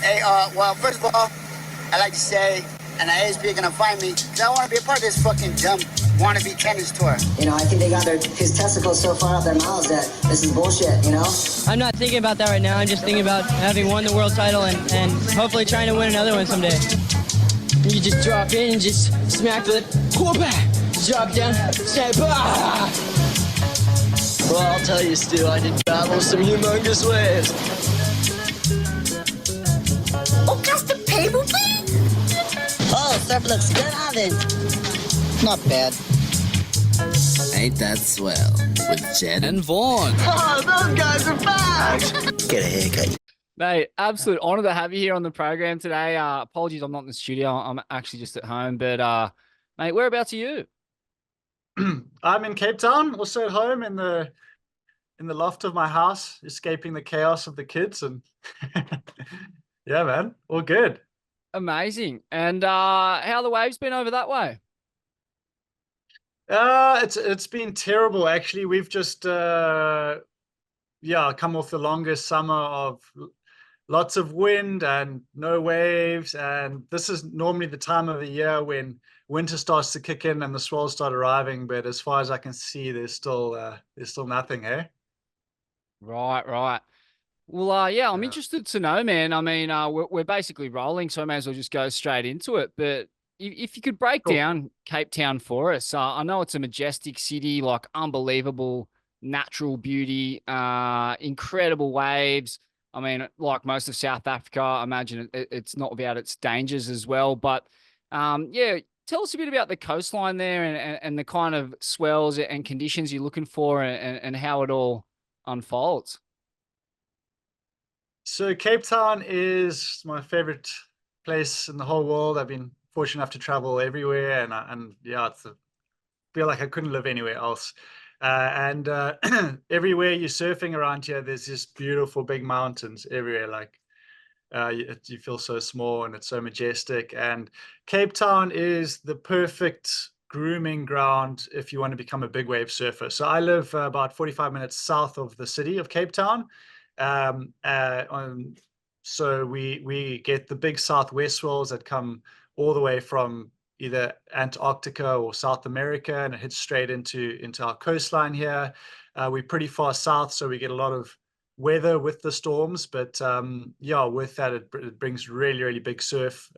Hey, well, first of all, I like to say, and I is gonna find me, because I want to be a part of this fucking dumb wannabe tennis tour. I think they got his testicles so far up their mouths that this is bullshit, I'm not thinking about that right now. I'm just thinking about having won the world title and hopefully trying to win another one someday. You just drop in and just smack the drop down, say bah! Well, I'll tell you, Stu, I did battle some humongous waves. Oh, just the paper, please? Oh, surf looks good on it. Not bad. Ain't that swell with Jed and Vaughn. Oh, those guys are back! Get a haircut. Mate, absolute honor to have you here on the program today. Apologies, I'm not in the studio. I'm actually just at home. But, mate, whereabouts are you? I'm in Cape Town, also at home in the loft of my house, escaping the chaos of the kids. And yeah, man, all good. Amazing. And how the waves been over that way? It's been terrible, actually. We've just come off the longest summer of lots of wind and no waves, and this is normally the time of the year when winter starts to kick in and the swells start arriving. But as far as I can see, there's still nothing, eh? Right. Well, yeah, I'm interested to know, man. I mean, we're basically rolling, so I may as well just go straight into it. But if you could break down Cape Town for us, I know it's a majestic city, like unbelievable natural beauty, incredible waves. I mean, like most of South Africa, I imagine it's not without its dangers as well. But yeah, tell us a bit about the coastline there and the kind of swells and conditions you're looking for and how it all unfolds. So Cape Town is my favorite place in the whole world. I've been fortunate enough to travel everywhere, and yeah, feel like I couldn't live anywhere else. And everywhere you're surfing around here, there's just beautiful big mountains everywhere. Like you feel so small and it's so majestic. And Cape Town is the perfect grooming ground if you want to become a big wave surfer. So I live about 45 minutes south of the city of Cape Town. So we get the big southwest swells that come all the way from either Antarctica or South America, and it hits straight into our coastline here. We're pretty far south, so we get a lot of weather with the storms, but yeah, with that, it brings really, really big surf.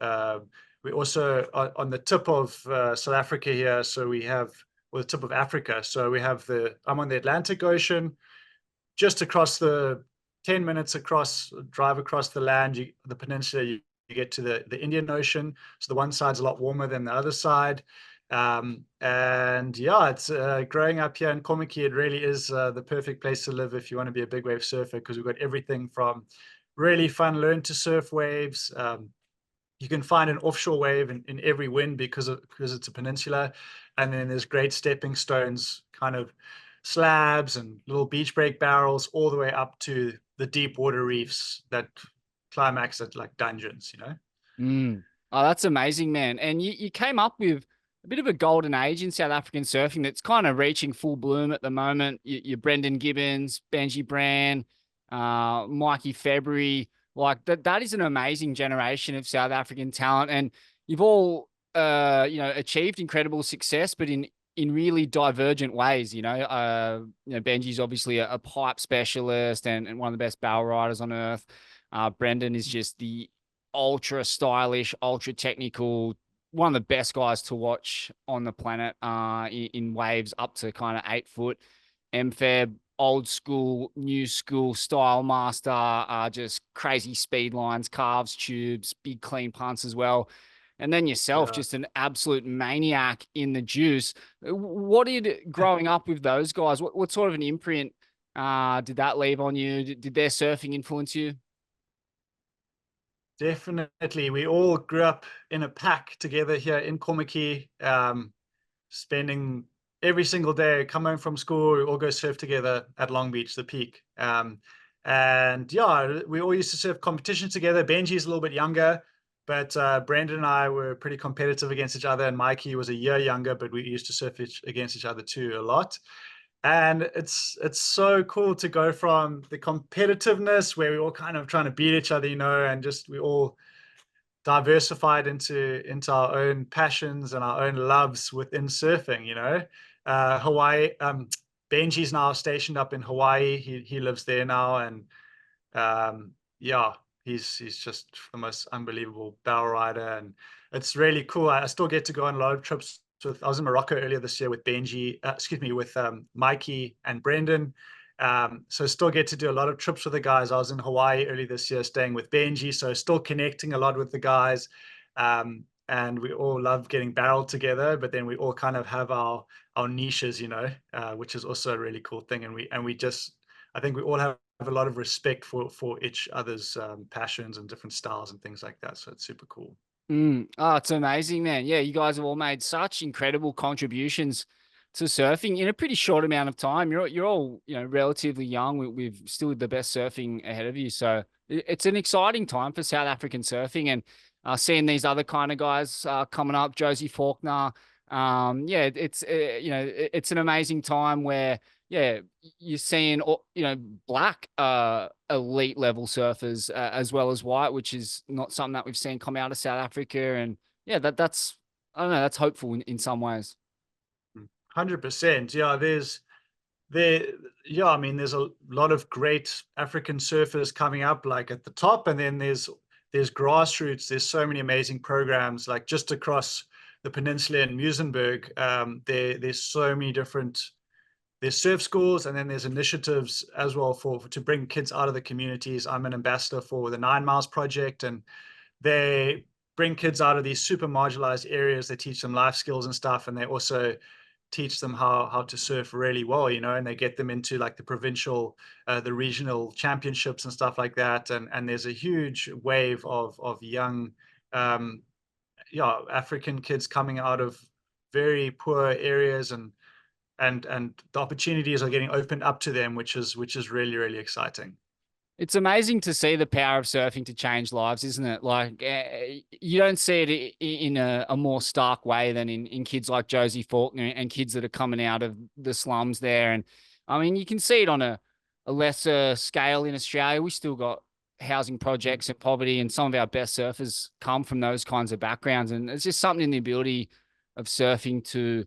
We also are on the tip of South Africa here, so we have, well, the tip of Africa. So we have I'm on the Atlantic Ocean, just across the 10 minutes drive across the land, the peninsula, you get to the Indian Ocean. So the one side's a lot warmer than the other side. And yeah, it's growing up here in Kommetjie, it really is the perfect place to live if you want to be a big wave surfer, because we've got everything from really fun learn to surf waves. You can find an offshore wave in every wind because it's a peninsula. And then there's great stepping stones, kind of slabs and little beach break barrels, all the way up to the deep water reefs that climax at like dungeons, Oh, that's amazing, man. And you came up with a bit of a golden age in South African surfing that's kind of reaching full bloom at the moment. You're Brendan Gibbons, Benji Brand, Mikey February. Like that is an amazing generation of South African talent. And you've all, achieved incredible success, but in really divergent ways. Benji's obviously a pipe specialist and one of the best barrel riders on earth. Brendan is just the ultra stylish, ultra technical, one of the best guys to watch on the planet in waves up to kind of 8 foot. MFeb, old school, new school style master, just crazy speed lines, carves, tubes, big clean punts as well. And then yourself, just an absolute maniac in the juice. What did growing up with those guys, what sort of an imprint did that leave on you? Did their surfing influence you? Definitely. We all grew up in a pack together here in Kommetjie, spending every single day, come home from school, we all go surf together at Long Beach, the peak. And yeah, we all used to surf competitions together. Benji's a little bit younger, but Brandon and I were pretty competitive against each other, and Mikey was a year younger, but we used to surf against each other too a lot. And it's so cool to go from the competitiveness where we're all kind of trying to beat each other, you know, and just we all diversified into our own passions and our own loves within surfing, you know. Hawaii, Benji's now stationed up in Hawaii. He lives there now, and yeah, he's just the most unbelievable barrel rider, and it's really cool. I still get to go on a lot of trips with. I was in Morocco earlier this year with Benji, excuse me, with Mikey and Brendan. So still get to do a lot of trips with the guys. I was in Hawaii early this year, staying with Benji, so still connecting a lot with the guys. And we all love getting barreled together, but then we all kind of have our niches, you know, which is also a really cool thing. And we just, I think we all have a lot of respect for each other's passions and different styles and things like that. So it's super cool. Oh, it's amazing, man. Yeah, you guys have all made such incredible contributions to surfing in a pretty short amount of time. You're all, you know, relatively young. We've still the best surfing ahead of you. So it's an exciting time for South African surfing, and seeing these other kind of guys coming up, Josie Faulkner. Yeah, it's you know, it's an amazing time where, yeah, you're seeing, you know, black elite level surfers as well as white, which is not something that we've seen come out of South Africa. And yeah, that's, I don't know, that's hopeful in some ways. 100%. Yeah, there, yeah, I mean, there's a lot of great African surfers coming up, like at the top, and then there's grassroots. There's so many amazing programs, like just across the peninsula in Muizenberg. There's so many different. There's surf schools, and then there's initiatives as well for to bring kids out of the communities. I'm an ambassador for the 9 Miles Project, and they bring kids out of these super marginalized areas. They teach them life skills and stuff, and they also teach them how to surf really well, you know, and they get them into like the provincial, the regional championships and stuff like that. And there's a huge wave of young, yeah, African kids coming out of very poor areas, and the opportunities are getting opened up to them, which is really, really exciting. It's amazing to see the power of surfing to change lives, isn't it? Like, you don't see it in a more stark way than in kids like Josie Faulkner and kids that are coming out of the slums there. And I mean, you can see it on a lesser scale in Australia. We still got housing projects and poverty, and some of our best surfers come from those kinds of backgrounds. And it's just something in the ability of surfing to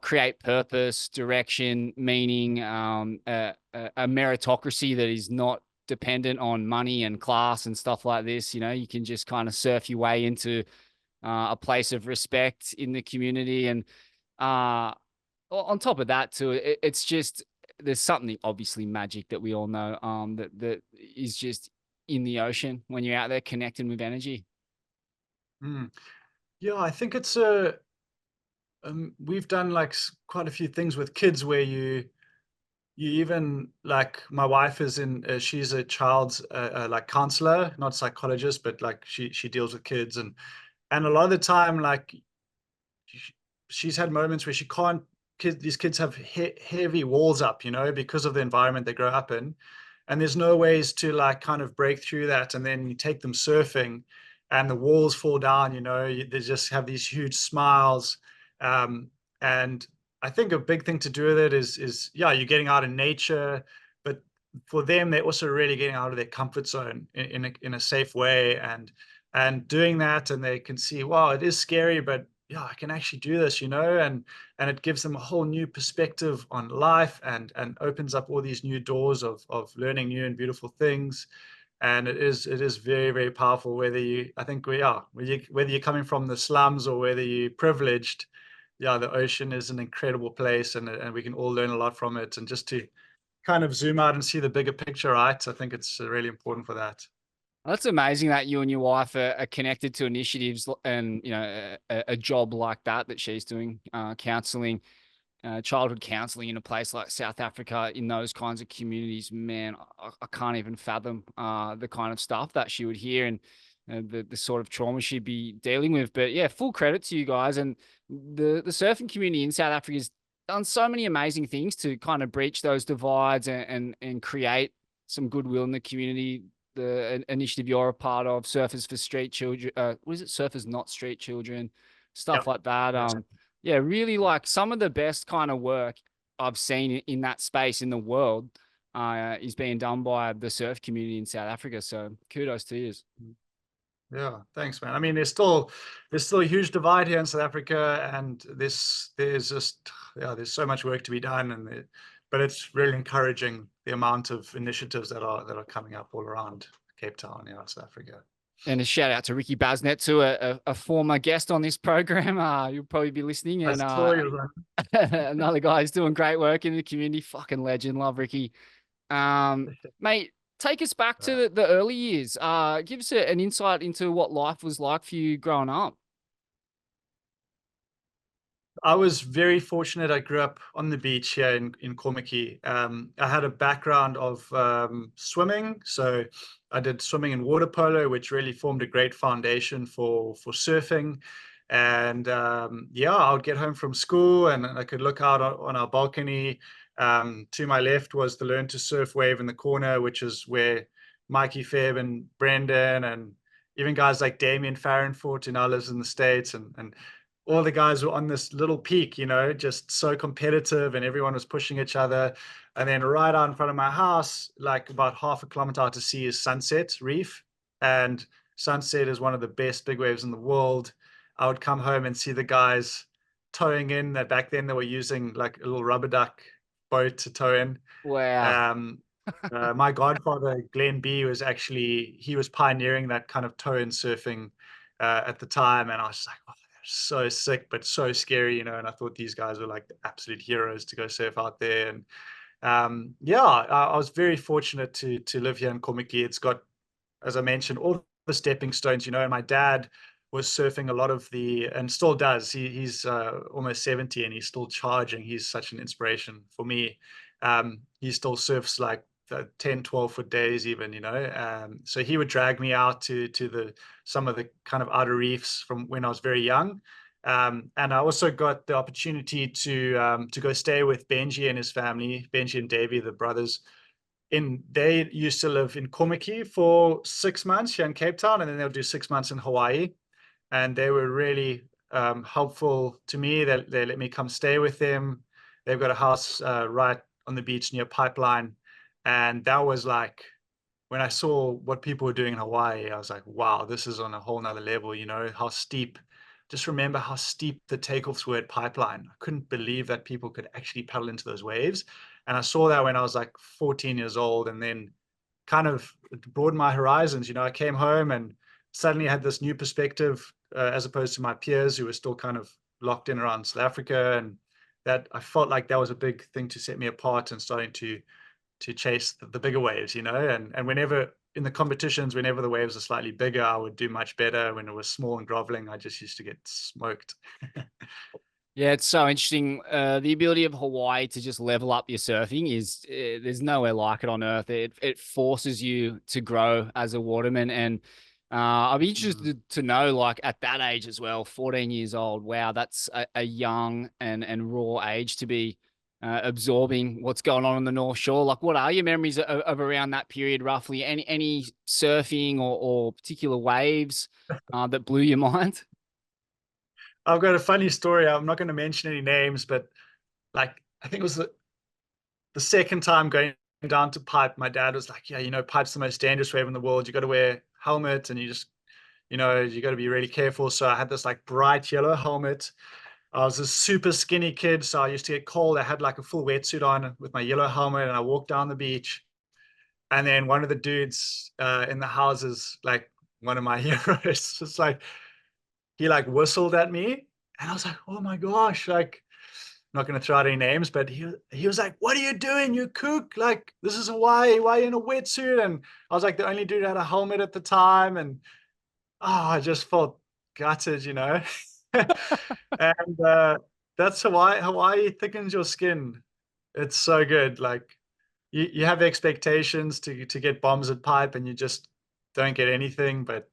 create purpose, direction, meaning, a meritocracy that is not dependent on money and class and stuff like this. You know, you can just kind of surf your way into a place of respect in the community. And on top of that too, it's just, there's something obviously magic that we all know, that is just in the ocean when you're out there connecting with energy. Yeah, I think it's a we've done like quite a few things with kids where you even, like, my wife is in she's a child's like counselor, not psychologist, but like she deals with kids, and a lot of the time, like, she's had moments where she can't these kids have heavy walls up, you know, because of the environment they grow up in, and there's no ways to like kind of break through that. And then you take them surfing and the walls fall down, you know, they just have these huge smiles. And I think a big thing to do with it is yeah, you're getting out in nature, but for them, they're also really getting out of their comfort zone in a safe way, and doing that, and they can see, wow, it is scary, but yeah, I can actually do this, you know, and it gives them a whole new perspective on life, and opens up all these new doors of learning new and beautiful things. And it is very, very powerful, whether you, I think we are, whether you're coming from the slums or whether you're privileged. Yeah, the ocean is an incredible place, and we can all learn a lot from it. And just to kind of zoom out and see the bigger picture, right? I think it's really important for that. That's amazing that you and your wife are connected to initiatives and, you know, a job like that she's doing, counseling, childhood counseling in a place like South Africa, in those kinds of communities. Man, I can't even fathom the kind of stuff that she would hear, and the sort of trauma she'd be dealing with. But yeah, full credit to you guys. And the surfing community in South Africa has done so many amazing things to kind of breach those divides and create some goodwill in the community. The initiative you're a part of, Surfers for Street Children, what is it? Surfers Not Street Children, Yeah. stuff like that. Yeah, really like some of the best kind of work I've seen in that space in the world is being done by the surf community in South Africa. So kudos to you. Yeah, thanks, man. I mean, there's still a huge divide here in South Africa, and there's just there's so much work to be done, but it's really encouraging the amount of initiatives that are coming up all around Cape Town, South Africa. And a shout out to Ricky Basnet, too, a former guest on this program. You'll probably be listening. And I saw you, another guy who's doing great work in the community. Fucking legend. Love Ricky. Mate, take us back to the early years. Give us an insight into what life was like for you growing up. I was very fortunate. I grew up on the beach here in Kommetjie. I had a background of swimming, so I did swimming and water polo, which really formed a great foundation for surfing. And I would get home from school and I could look out on our balcony. To my left was the Learn to Surf wave in the corner, which is where Mikey Febb and Brendan and even guys like Damien Farrenfort, who now lives in the States, and all the guys were on this little peak, just so competitive, and everyone was pushing each other. And then right out in front of my house, like about half a kilometer out to sea, is Sunset Reef. And Sunset is one of the best big waves in the world. I would come home and see the guys towing in. That back then they were using like a little rubber duck boat to tow in. Wow. My godfather, Glenn B, he was pioneering that kind of tow in surfing at the time. And I was like, oh, so sick but so scary, and I thought these guys were like the absolute heroes to go surf out there. And I was very fortunate to live here in Kommetjie. It's got, as I mentioned, all the stepping stones, and my dad was surfing a lot of and still does. He's almost 70 and he's still charging. He's such an inspiration for me. He still surfs like 10, 12-foot days even, so he would drag me out to some of the kind of outer reefs from when I was very young. And I also got the opportunity to go stay with Benji and his family, Benji and Davey, the brothers. They used to live in Kommetjie for 6 months here in Cape Town, and then they'll do 6 months in Hawaii. And they were really helpful to me. They let me come stay with them. They've got a house right on the beach near Pipeline. And that was like, when I saw what people were doing in Hawaii, I was like, wow, this is on a whole nother level, how steep. Just remember how steep the takeoffs were at Pipeline. I couldn't believe that people could actually paddle into those waves. And I saw that when I was like 14 years old, and then kind of broadened my horizons. I came home and suddenly had this new perspective as opposed to my peers who were still kind of locked in around South Africa. And that I felt like that was a big thing to set me apart and starting to chase the bigger waves, and whenever in the competitions, whenever the waves are slightly bigger, I would do much better. When it was small and groveling, I just used to get smoked. Yeah, it's so interesting. The ability of Hawaii to just level up your surfing is there's nowhere like it on earth. It forces you to grow as a waterman. And I'd be interested to know, like at that age as well, 14 years old. Wow, that's a young and raw age to be absorbing what's going on the North Shore. Like, what are your memories of around that period, roughly? Any surfing or particular waves that blew your mind? I've got a funny story. I'm not going to mention any names, but like, I think it was the second time going down to Pipe, my dad was like, yeah, Pipe's the most dangerous wave in the world. You got to wear helmet, and you just, you got to be really careful. So I had this like bright yellow helmet. I was a super skinny kid, so I used to get cold. I had like a full wetsuit on with my yellow helmet, and I walked down the beach. And then one of the dudes in the houses, like one of my heroes, just like, he like whistled at me, and I was like, oh my gosh, like, I'm not going to throw out any names, but he was like, what are you doing, you kook? Like, this is Hawaii. Why are you in a wetsuit? And I was like the only dude who had a helmet at the time. And I just felt gutted, And that's Hawaii. Hawaii thickens your skin. It's so good. Like, you have expectations to get bombs at Pipe, and you just don't get anything, but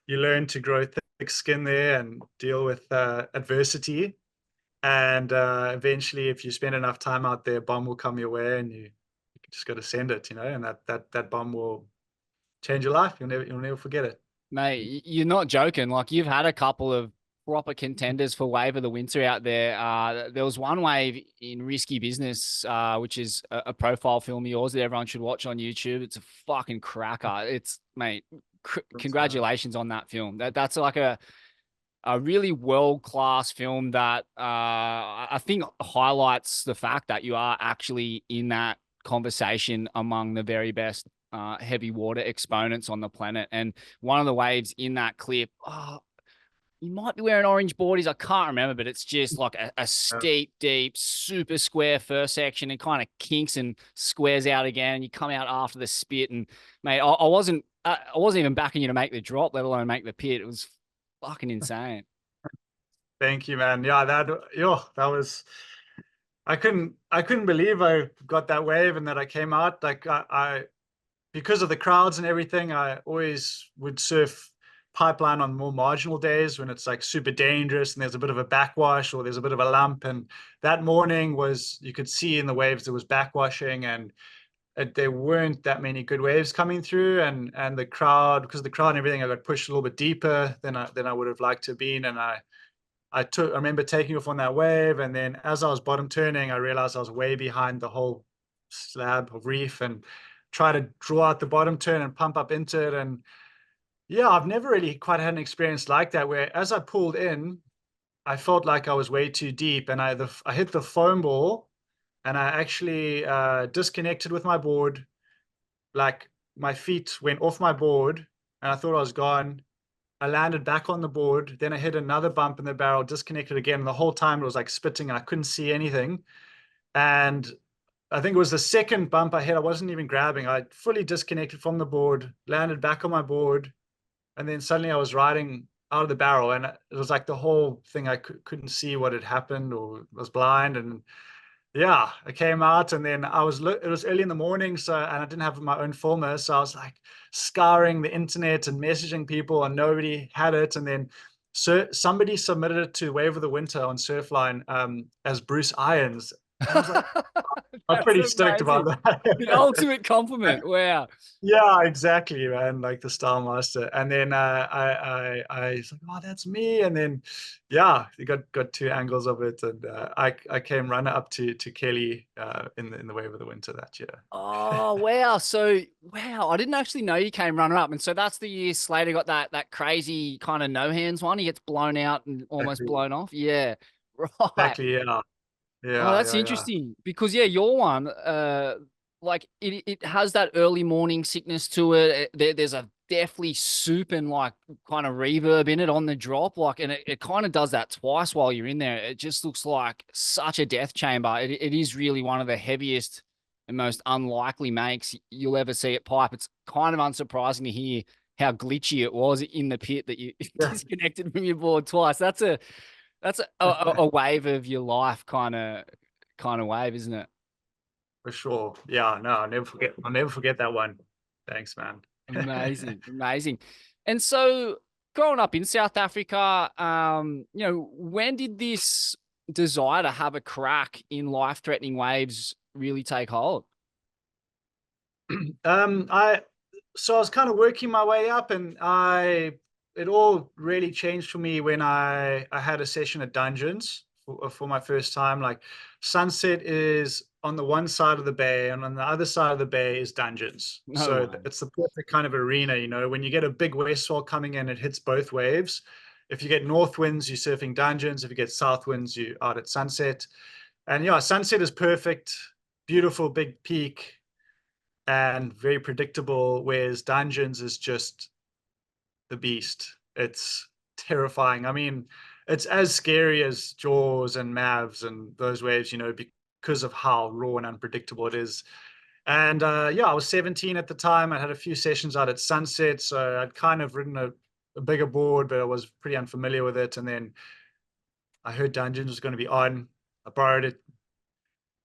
you learn to grow thick skin there and deal with adversity. And eventually, if you spend enough time out there, a bomb will come your way, and you just got to send it, and that bomb will change your life. You'll never forget it. Mate, you're not joking. Like, you've had a couple of proper contenders for wave of the winter out there. There was one wave in Risky Business, which is a profile film of yours that everyone should watch on YouTube. It's a fucking cracker. It's, mate, congratulations on that film. That's like a really world-class film that I think highlights the fact that you are actually in that conversation among the very best heavy water exponents on the planet. And one of the waves in that clip, you might be wearing orange boardies. I can't remember, but it's just like a steep, deep, super square first section and kind of kinks and squares out again. And you come out after the spit. And mate, I wasn't even backing you to make the drop, let alone make the pit. It was fucking insane. Thank you, man. Yeah, that was, I couldn't believe I got that wave and that I came out. Like I because of the crowds and everything, I always would surf pipeline on more marginal days when it's like super dangerous and there's a bit of a backwash or there's a bit of a lump. And that morning was, you could see in the waves there was backwashing, and there weren't that many good waves coming through, and the crowd, because of the crowd and everything, I got pushed a little bit deeper than I would have liked to have been. And I remember taking off on that wave, and then as I was bottom turning, I realized I was way behind the whole slab of reef, and try to draw out the bottom turn and pump up into it. And yeah, I've never really quite had an experience like that, where as I pulled in, I felt like I was way too deep, and I hit the foam ball, and I actually disconnected with my board. Like my feet went off my board, and I thought I was gone. I landed back on the board. Then I hit another bump in the barrel, disconnected again. And the whole time it was like spitting, and I couldn't see anything. And I think it was the second bump I hit, I wasn't even grabbing. I fully disconnected from the board, landed back on my board, and then suddenly I was riding out of the barrel, and it was like the whole thing, I couldn't see what had happened, or was blind. And yeah, I came out, and then it was early in the morning, and I didn't have my own filmer, so I was like scouring the internet and messaging people, and nobody had it. And then somebody submitted it to Wave of the Winter on Surfline as Bruce Irons. And I was like, I'm pretty stoked about that. The ultimate compliment. Wow. Yeah, exactly, man. Like the Style Master. And then I was like, oh, that's me. And then yeah, you got two angles of it, and I came runner up to Kelly in the Wave of the Winter that year. Oh wow. So wow, I didn't actually know you came runner up. And so that's the year Slater got that crazy kind of no hands one. He gets blown out and almost blown off. Yeah. Right. Exactly, yeah. Yeah. Oh, that's interesting because your one, like it has that early morning sickness to it. There's a definitely soup and like kind of reverb in it on the drop, like, and it kind of does that twice while you're in there. It just looks like such a death chamber. It is really one of the heaviest and most unlikely makes you'll ever see at pipe. It's kind of unsurprising to hear how glitchy it was in the pit that you disconnected from your board twice. That's a wave of your life kind of wave, isn't it? For sure. Yeah, no, I'll never forget that one. Thanks, man. Amazing. Amazing. And so growing up in South Africa, when did this desire to have a crack in life-threatening waves really take hold? I was kind of working my way up, and it all really changed for me when I had a session at Dungeons for my first time. Like Sunset is on the one side of the bay, and on the other side of the bay is Dungeons. It's the perfect kind of arena, when you get a big west swell coming in, it hits both waves. If you get north winds, you're surfing Dungeons. If you get south winds, you're out at Sunset. And yeah, Sunset is perfect, beautiful big peak, and very predictable, whereas Dungeons is just the beast. It's terrifying. I mean, it's as scary as Jaws and Mavs and those waves, because of how raw and unpredictable it is. And I was 17 at the time. I had a few sessions out at Sunset, so I'd kind of ridden a bigger board, but I was pretty unfamiliar with it. And then I heard Dungeons was going to be on. I borrowed it,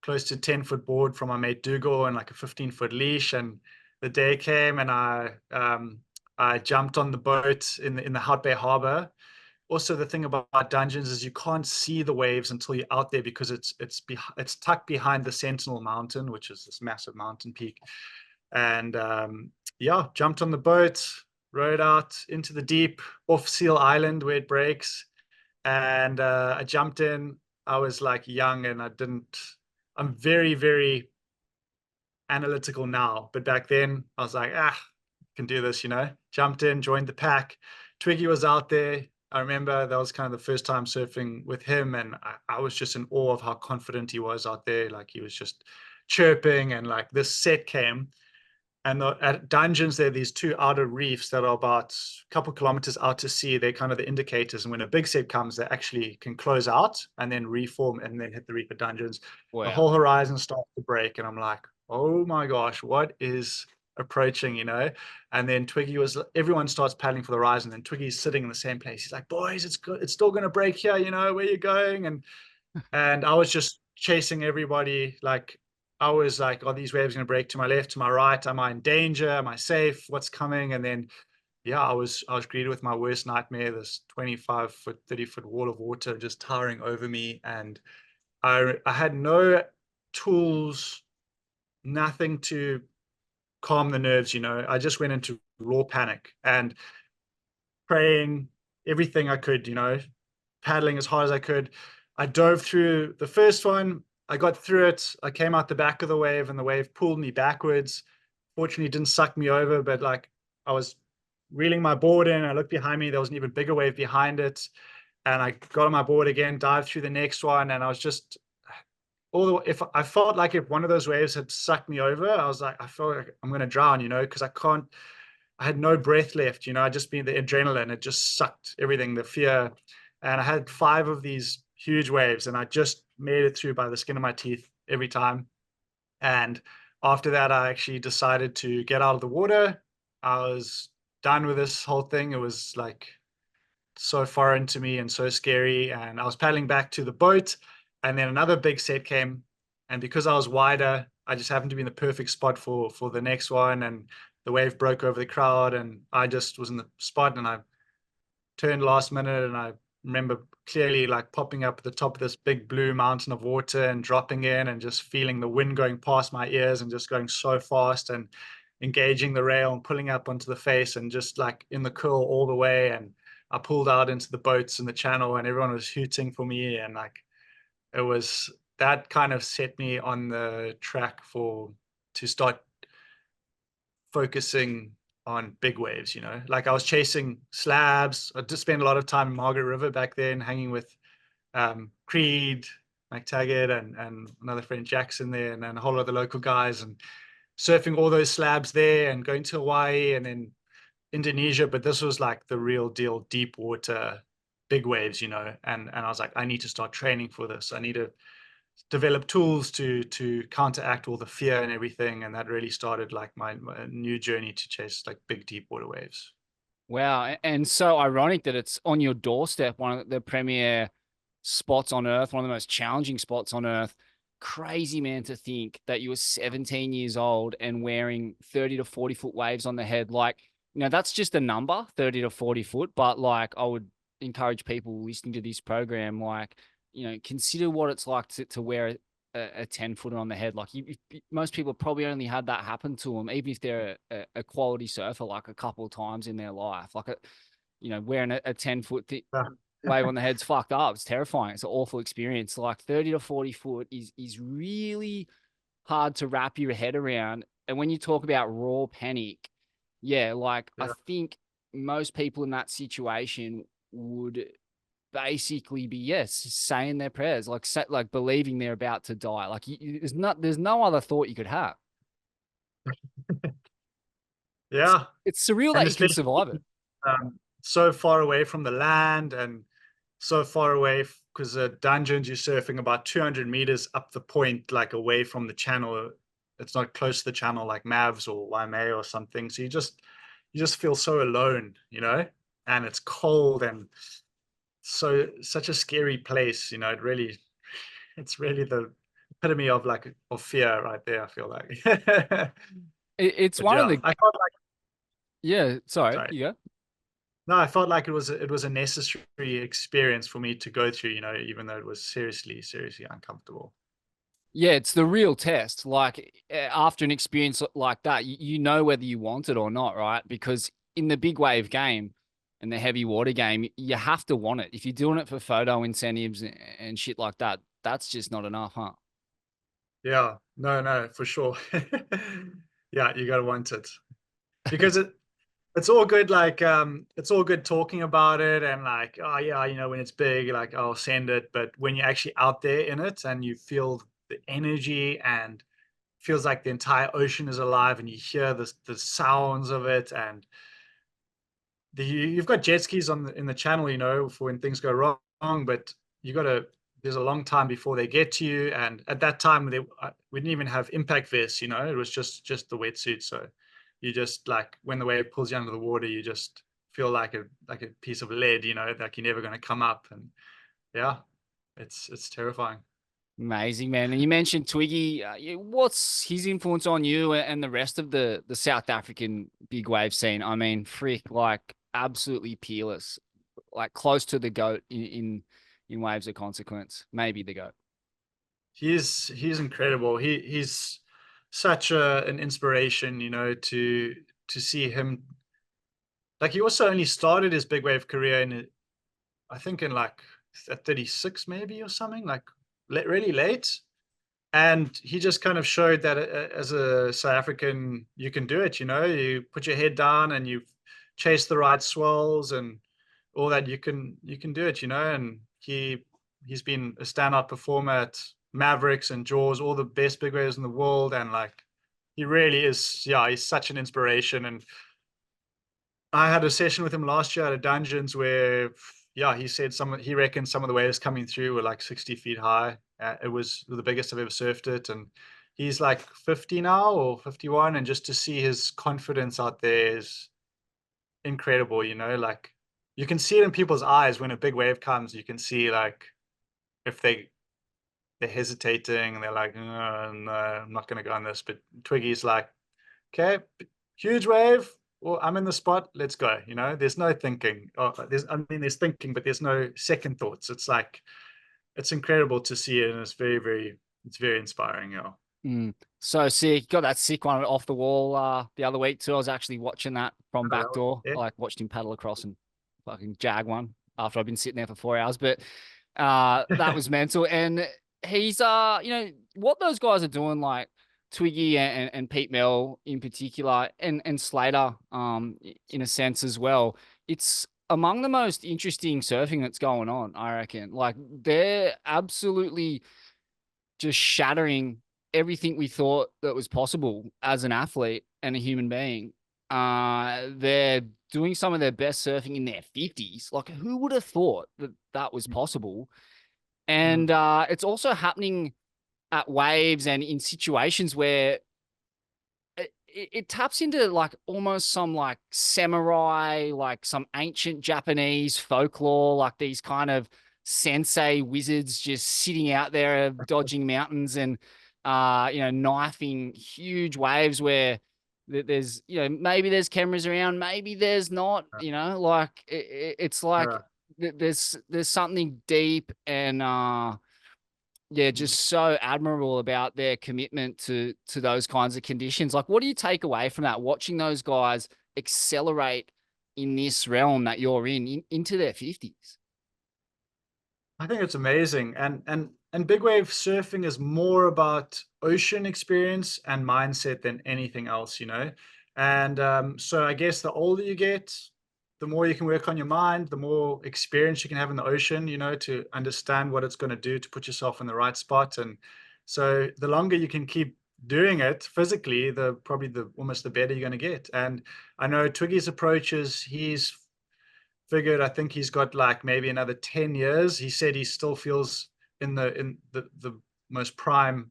close to 10-foot board from my mate Dougal, and like a 15-foot leash. And the day came, and I jumped on the boat in the Hout Bay Harbor. Also, the thing about Dungeons is you can't see the waves until you're out there, because it's tucked behind the Sentinel Mountain, which is this massive mountain peak. And jumped on the boat, rode out into the deep off Seal Island where it breaks. and I jumped in. I was like young and I'm very, very analytical now, but back then I was like, can do this, jumped in, joined the pack. Twiggy was out there. I remember that was kind of the first time surfing with him, and I was just in awe of how confident he was out there. Like he was just chirping, and like this set came, and at Dungeons there are these two outer reefs that are about a couple kilometers out to sea. They're kind of the indicators, and when a big set comes, they actually can close out and then reform and then hit the reef at Dungeons. The whole horizon starts to break, and I'm like, oh my gosh, what is approaching, And then everyone starts paddling for the horizon, and Twiggy's sitting in the same place. He's like, boys, it's good, it's still gonna break here, where you going? And I was just chasing everybody. Like I was like, are these waves gonna break to my left, to my right? Am I in danger? Am I safe? What's coming? And then I was greeted with my worst nightmare, this 25-foot, 30-foot wall of water just towering over me. And I had no tools, nothing to calm the nerves. I just went into raw panic and praying everything I could, paddling as hard as I could. I dove through the first one. I got through it. I came out the back of the wave, and the wave pulled me backwards. Fortunately, it didn't suck me over, but like I was reeling my board in. I looked behind me. There was an even bigger wave behind it. And I got on my board again, dived through the next one, and I was just if I felt like if one of those waves had sucked me over, I was like, I felt like I'm gonna drown, because I had no breath left, I just been the adrenaline, it just sucked everything, the fear. And I had 5 of these huge waves, and I just made it through by the skin of my teeth every time. And after that, I actually decided to get out of the water. I was done with this whole thing. It was like so foreign to me and so scary. And I was paddling back to the boat, and then another big set came. And because I was wider, I just happened to be in the perfect spot for the next one. And the wave broke over the crowd, and I just was in the spot, and I turned last minute, and I remember clearly like popping up at the top of this big blue mountain of water and dropping in and just feeling the wind going past my ears and just going so fast and engaging the rail and pulling up onto the face and just like in the curl all the way. And I pulled out into the boats in the channel, and everyone was hooting for me, and like it was that kind of set me on the track to start focusing on big waves, like I was chasing slabs. I just spent a lot of time in Margaret River back then, hanging with Creed, McTaggart, and another friend Jackson there, and then a whole lot of the local guys, and surfing all those slabs there, and going to Hawaii and then Indonesia. But this was like the real deal, deep water, big waves, and I was like, I need to start training for this. I need to develop tools to counteract all the fear and everything. And that really started like my new journey to chase like big deep water waves. Wow. And so ironic that it's on your doorstep, one of the premier spots on earth, one of the most challenging spots on earth. Crazy, man, to think that you were 17 years old and wearing 30 to 40 foot waves on the head. Like, that's just a number, 30 to 40 foot. But like, I would encourage people listening to this program, like, consider what it's like to wear a 10-footer on the head. Like most people probably only had that happen to them, even if they're a quality surfer, like a couple of times in their life. Like, wearing a 10-foot wave on the head's fucked up. It's terrifying. It's an awful experience. Like 30 to 40 foot is really hard to wrap your head around. And when you talk about raw panic, I think most people in that situation would basically be saying their prayers, like believing they're about to die. Like there's no other thought you could have. Yeah, it's surreal that you can survive it. So far away from the land, and so far away because the Dungeons you're surfing about 200 meters up the point, like away from the channel. It's not close to the channel like Mavs or Waimea or something. So you just feel so alone, and it's cold and such a scary place, it's really the epitome of fear right there, I feel like. It's But one of the I felt like sorry, you go. no, I felt like it was a necessary experience for me to go through, even though it was seriously uncomfortable. Yeah, it's the real test. Like after an experience like that, you know whether you want it or not, right? Because in the big wave game, and the heavy water game, you have to want it. If you're doing it for photo incentives and shit like that, that's just not enough, huh? Yeah, no, for sure. Yeah, you gotta want it because it's all good. Like, it's all good talking about it and like, oh yeah, when it's big, like I'll send it. But when you're actually out there in it and you feel the energy and feels like the entire ocean is alive and you hear the sounds of it and you've got jet skis in the channel, for when things go wrong, but you got to there's a long time before they get to you. And at that time, we didn't even have impact vests. It was just the wetsuit. So you just like when the wave pulls you under the water, you just feel like a piece of lead. Like you're never going to come up. And yeah, it's terrifying. Amazing, man. And you mentioned Twiggy. What's his influence on you and the rest of the South African big wave scene? I mean, frick, like absolutely peerless, like close to the GOAT in waves of consequence, maybe the GOAT. He's incredible. He's such an inspiration, to see him. Like he also only started his big wave career I think in like at 36 maybe or something, like really late. And he just kind of showed that as a South African, you can do it. You put your head down and you chase the right swells and all that. You can do it. And he's been a standout performer at Mavericks and Jaws, all the best big waves in the world. And like he really is, yeah, he's such an inspiration. And I had a session with him last year at a Dungeons where, yeah, he said he reckons some of the waves coming through were like 60 feet high. It was the biggest I've ever surfed it. And he's like 50 now or 51. And just to see his confidence out there is incredible, like you can see it in people's eyes when a big wave comes. You can see like if they're hesitating and they're like, no, I'm not going to go on this. But Twiggy's like, okay, huge wave. Well, I'm in the spot. Let's go. There's no thinking. There's thinking, but there's no second thoughts. It's like, it's incredible to see it. And it's very inspiring. So sick. Got that sick one off the wall the other week too. I was actually watching that from Yeah. backdoor. I like watched him paddle across and fucking jag one after I've been sitting there for 4 hours. But that was mental. And he's what those guys are doing, like Twiggy and Pete Mel in particular, and Slater in a sense as well. It's among the most interesting surfing that's going on, I reckon. Like they're absolutely just shattering everything we thought that was possible as an athlete and a human being. They're doing some of their best surfing in their 50s. Like, who would have thought that that was possible? And it's also happening at waves and in situations where it taps into like almost some like samurai, like some ancient Japanese folklore, like these kind of sensei wizards just sitting out there dodging mountains and knifing huge waves where there's maybe there's cameras around, maybe there's not. Like it's like there's something deep and just so admirable about their commitment to those kinds of conditions. Like, what do you take away from that, watching those guys accelerate in this realm that you're into their 50s? I think it's amazing. And big wave surfing is more about ocean experience and mindset than anything else, And so I guess the older you get, the more you can work on your mind, the more experience you can have in the ocean, to understand what it's going to do to put yourself in the right spot. And so the longer you can keep doing it physically, almost the better you're going to get. And I know Twiggy's approach is he's figured, I think he's got like maybe another 10 years. He said he still feels in the most prime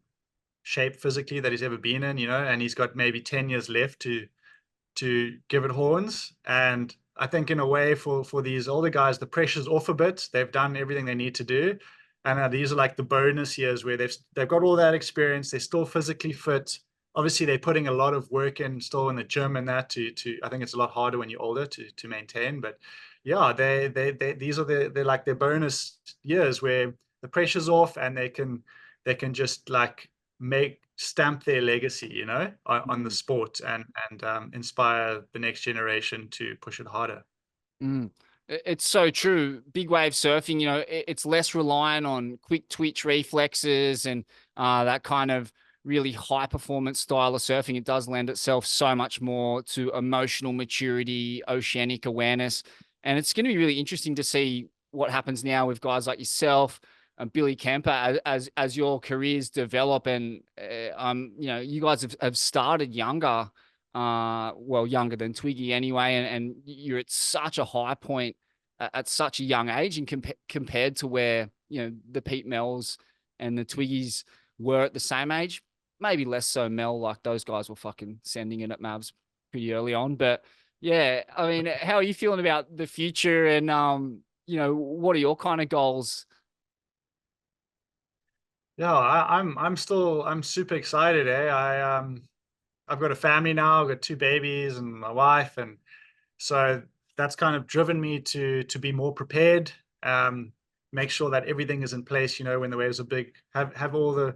shape physically that he's ever been in, and he's got maybe 10 years left to give it horns. And I think in a way for these older guys, the pressure's off a bit. They've done everything they need to do. And these are like the bonus years where they've got all that experience. They're still physically fit. Obviously, they're putting a lot of work in still in the gym and that to I think it's a lot harder when you're older to maintain. But yeah, these are they're like their bonus years where the pressure's off and they can just like stamp their legacy, on the sport and inspire the next generation to push it harder. It's so true. Big wave surfing, you know, it's less reliant on quick twitch reflexes and that kind of really high performance style of surfing. It does lend itself so much more to emotional maturity, oceanic awareness. And it's going to be really interesting to see what happens now with guys like yourself and Billy Kemper as your careers develop. And, you know, you guys have started younger, well, younger than Twiggy anyway. And you're at such a high point at such a young age, and compared to where, you know, the Pete Mells and the Twiggies were at the same age. Maybe less so Mel, like those guys were fucking sending it at Mavs pretty early on. But yeah, I mean, how are you feeling about the future? And you know, what are your kind of goals? Yeah, I'm super excited, eh? I've got a family now, I've got 2 babies and my wife, and so that's kind of driven me to be more prepared, make sure that everything is in place, you know, when the waves are big, have all the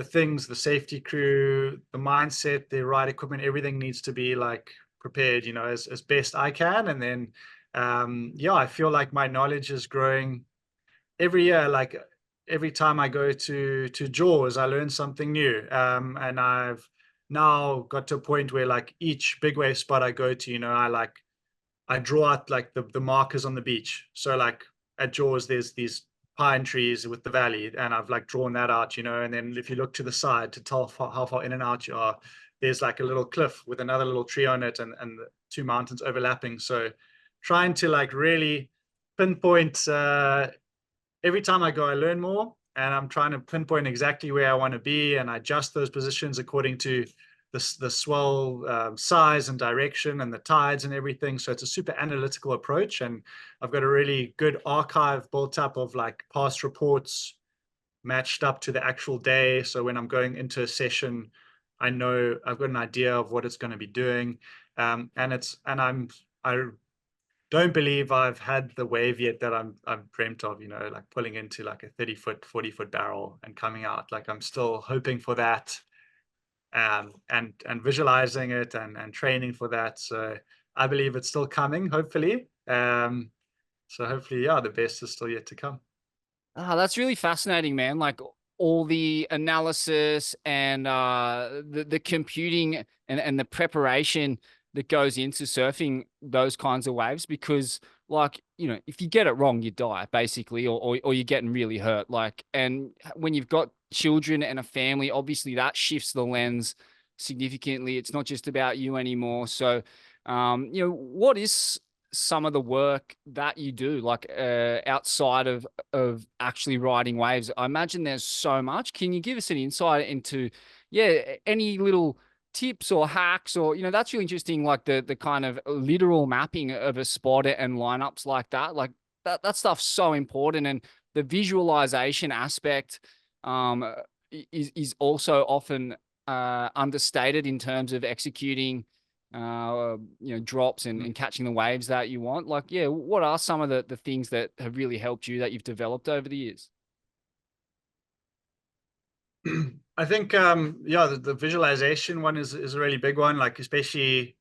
things, the safety crew, the mindset, the right equipment, everything needs to be like prepared, you know, as best I can. And then yeah, I feel like my knowledge is growing every year. Like every time I go to Jaws, I learn something new. And I've now got to a point where like each big wave spot I go to, you know, I draw out like the markers on the beach. So like at Jaws, there's these pine trees with the valley, and I've like drawn that out, you know. And then if you look to the side to tell how far in and out you are, there's like a little cliff with another little tree on it, and the 2 mountains overlapping. So trying to like really pinpoint, every time I go, I learn more, and I'm trying to pinpoint exactly where I want to be, and I adjust those positions according to the swell size and direction and the tides and everything. So it's a super analytical approach, and I've got a really good archive built up of like past reports matched up to the actual day. So when I'm going into a session, I know I've got an idea of what it's going to be doing, I don't believe I've had the wave yet that I've dreamt of, you know, like pulling into like a 30-foot, 40-foot barrel and coming out. Like I'm still hoping for that, and visualizing it and training for that. So I believe it's still coming, hopefully. So hopefully, yeah, the best is still yet to come. Ah, that's really fascinating, man. Like all the analysis and the computing and the preparation that goes into surfing those kinds of waves. Because, like, you know, if you get it wrong, you die basically, or you're getting really hurt. Like, and when you've got children and a family, obviously that shifts the lens significantly. It's not just about you anymore. So, you know, what is some of the work that you do, like outside of actually riding waves? I imagine there's so much. Can you give us an insight into, yeah, any little tips or hacks? Or, you know, that's really interesting, like the kind of literal mapping of a spot and lineups like that. Like that stuff's so important. And the visualization aspect is also often understated in terms of executing you know, drops and catching the waves that you want. Like, yeah, what are some of the things that have really helped you that you've developed over the years? I think yeah, the visualization one is a really big one, like especially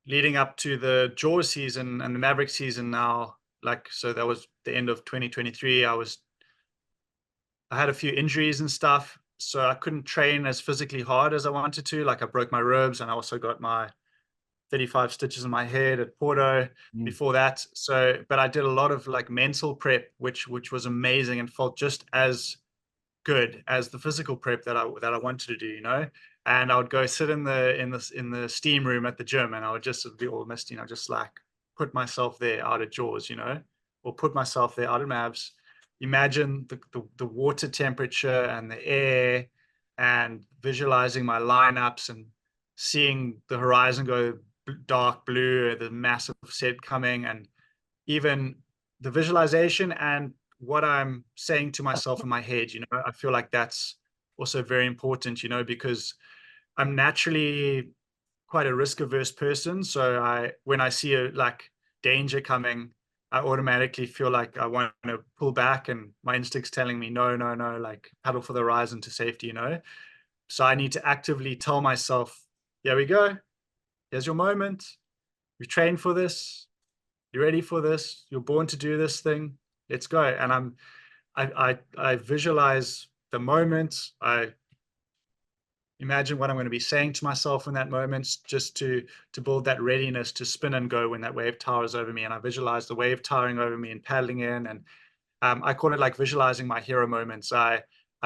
leading up to the Jaws season and the Maverick season now. Like, so that was the end of 2023. I had a few injuries and stuff, so I couldn't train as physically hard as I wanted to. Like I broke my ribs, and I also got my 35 stitches in my head at Porto before that. So, but I did a lot of like mental prep, which was amazing and felt just as good as the physical prep that I wanted to do, you know. And I would go sit in the steam room at the gym, and I would just be all misty, you know, just like put myself there out at Jaws, you know, or put myself there out at Mavs. Imagine the water temperature and the air, and visualizing my lineups and seeing the horizon go dark blue, the massive set coming, and even the visualization and what I'm saying to myself in my head, you know, I feel like that's also very important, you know, because I'm naturally quite a risk averse person. So when I see a like danger coming, I automatically feel like I want to pull back, and my instinct's telling me, no, no, no, like paddle for the horizon to safety, you know. So I need to actively tell myself, here we go. Here's your moment. We trained for this. You ready for this? You're born to do this thing. Let's go. And I visualize the moment. I imagine what I'm going to be saying to myself in that moment, just to build that readiness to spin and go when that wave towers over me. And I visualize the wave towering over me and paddling in. And I call it like visualizing my hero moments. I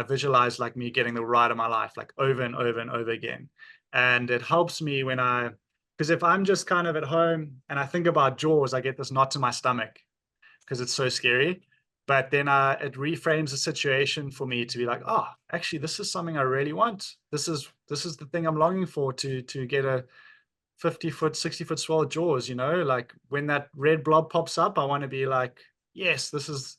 visualize like me getting the ride of my life, like over and over and over again. And it helps me because if I'm just kind of at home and I think about Jaws, I get this knot in my stomach because it's so scary. But then it reframes the situation for me to be like, oh, actually, this is something I really want. This is the thing I'm longing for, to get a 50-foot, 60-foot swell Jaws. Like when that red blob pops up, I want to be like, yes, this is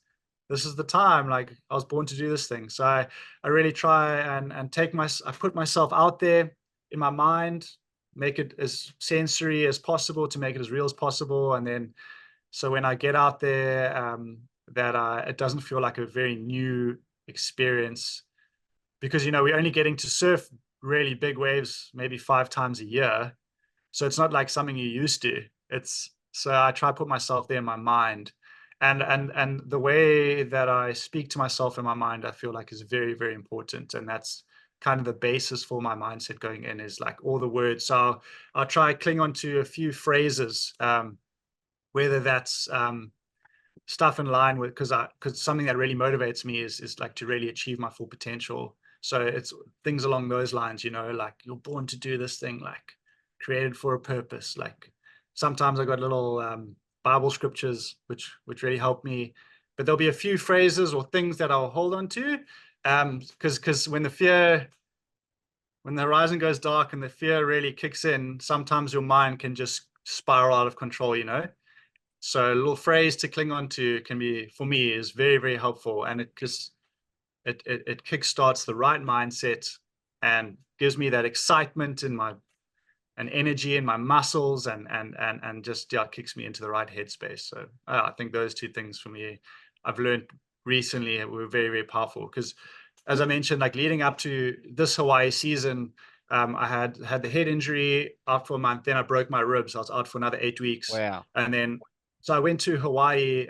the time. Like I was born to do this thing. So I really try and I put myself out there in my mind, make it as sensory as possible to make it as real as possible, and then so when I get out there, it doesn't feel like a very new experience, because we're only getting to surf really big waves maybe 5 times a year, so it's not like something you're used to. So I try to put myself there in my mind, and the way that I speak to myself in my mind, I feel like is very, very important, and that's kind of the basis for my mindset going in, is like all the words. So I'll try to cling on to a few phrases. Whether that's stuff in line with, because something that really motivates me is like to really achieve my full potential. So it's things along those lines, like you're born to do this thing, like created for a purpose. Like sometimes I got little Bible scriptures which really help me, but there'll be a few phrases or things that I'll hold on to, because when the horizon goes dark and the fear really kicks in, sometimes your mind can just spiral out of control. So a little phrase to cling on to can be, for me, is very, very helpful. And it just, it kickstarts the right mindset and gives me that excitement and energy in my muscles, and just, yeah, kicks me into the right headspace. So I think those two things for me, I've learned recently, were very, very powerful. Because as I mentioned, like leading up to this Hawaii season, I had the head injury out for a month. Then I broke my ribs. I was out for another 8 weeks. Wow. And then, so I went to Hawaii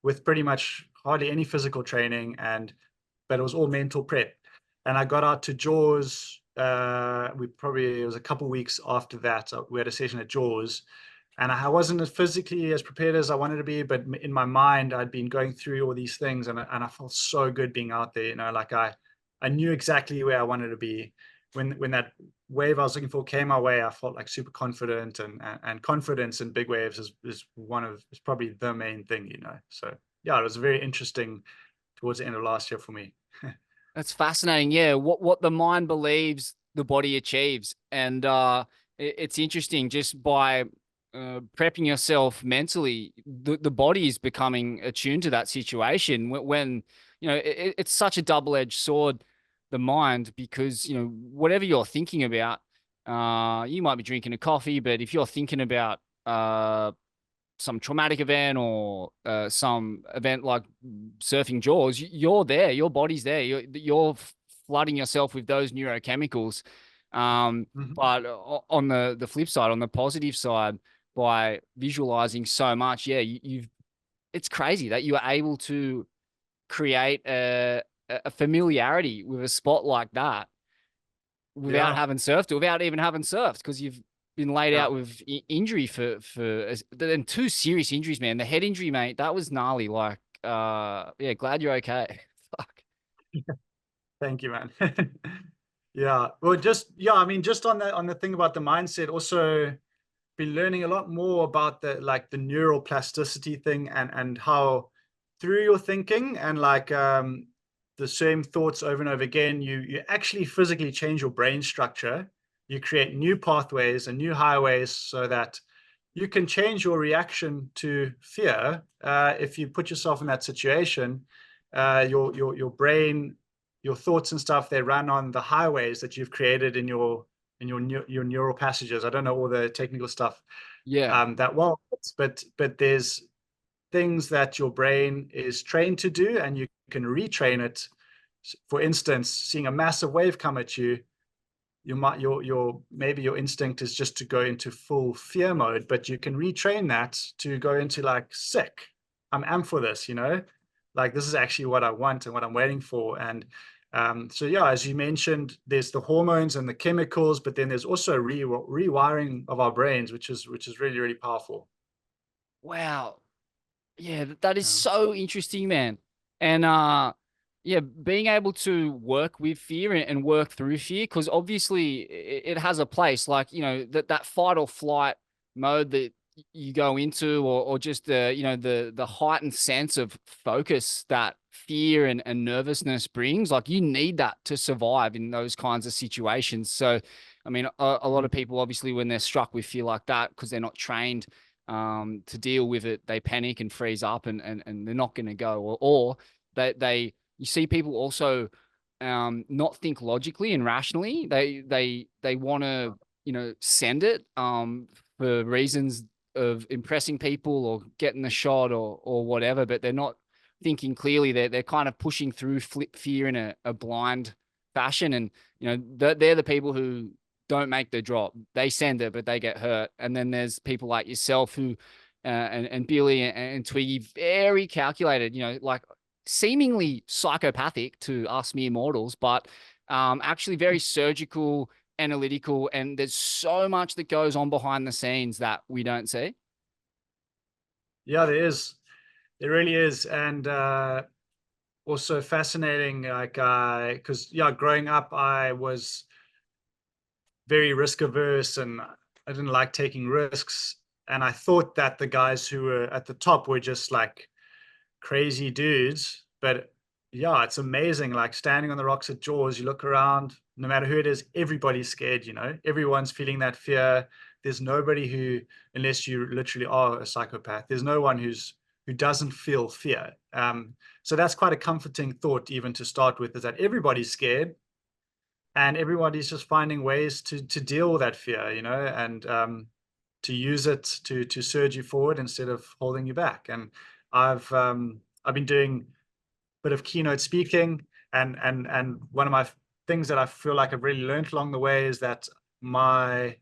with pretty much hardly any physical training, but it was all mental prep. And I got out to Jaws. It was a couple of weeks after that. We had a session at Jaws, and I wasn't as physically as prepared as I wanted to be, but in my mind, I'd been going through all these things, and I felt so good being out there. Like I knew exactly where I wanted to be. When that wave I was looking for came my way, I felt like super confident, and confidence in big waves is probably the main thing. So yeah, it was very interesting towards the end of last year for me. That's fascinating. Yeah, what the mind believes, the body achieves, and it's interesting, just by prepping yourself mentally, the body is becoming attuned to that situation. When it's such a double-edged sword, the mind, because whatever you're thinking about, you might be drinking a coffee, but if you're thinking about some traumatic event, or some event like surfing Jaws, you're there, your body's there, you're flooding yourself with those neurochemicals. But on the flip side, on the positive side, by visualizing so much, yeah, it's crazy that you are able to create a familiarity with a spot like that without having surfed, or without even having surfed, because you've been laid out with injury and 2 serious injuries, man. The head injury, mate, that was gnarly. Like, yeah, glad you're okay. Fuck. Thank you, man. Yeah. Well, just on the thing about the mindset, also been learning a lot more about the neural plasticity thing, and how through your thinking and the same thoughts over and over again, you actually physically change your brain structure. You create new pathways and new highways, so that you can change your reaction to fear. If you put yourself in that situation, your brain, your thoughts and stuff, they run on the highways that you've created in your neural passages. I don't know all the technical stuff that well, but there's things that your brain is trained to do, and you can retrain it. For instance, seeing a massive wave come at you, your maybe your instinct is just to go into full fear mode, but you can retrain that to go into like, sick, I'm amped for this, like this is actually what I want and what I'm waiting for. And so yeah, as you mentioned, there's the hormones and the chemicals, but then there's also rewiring of our brains, which is really, really powerful. Wow. Yeah, that is Yeah. so interesting, man. And yeah, being able to work with fear and work through fear, because obviously it has a place, like, that fight or flight mode that you go into, or just the heightened sense of focus that fear and nervousness brings. Like, you need that to survive in those kinds of situations. So, I mean, a lot of people, obviously, when they're struck with fear like that, because they're not trained to deal with it, they panic and freeze up, and they're not going to go, or they you see people also not think logically and rationally. They want to, send it for reasons of impressing people or getting the shot, or whatever, but they're not thinking clearly. They're kind of pushing through flip fear in a blind fashion. And they're the people who don't make the drop. They send it, but they get hurt. And then there's people like yourself who, and Billy and Twiggy, very calculated, like seemingly psychopathic to us mere mortals, but actually very surgical, analytical. And there's so much that goes on behind the scenes that we don't see. Yeah, there really is. And also fascinating, like, because yeah, growing up I was very risk averse, and I didn't like taking risks. And I thought that the guys who were at the top were just like crazy dudes. But yeah, it's amazing. Like standing on the rocks at Jaws, you look around, no matter who it is, everybody's scared, everyone's feeling that fear. There's nobody who, unless you literally are a psychopath, there's no one who doesn't feel fear. So that's quite a comforting thought, even to start with, is that everybody's scared, and everybody's just finding ways to deal with that fear, and to use it to surge you forward instead of holding you back. And I've been doing a bit of keynote speaking, and one of my things that I feel like I've really learned along the way is that my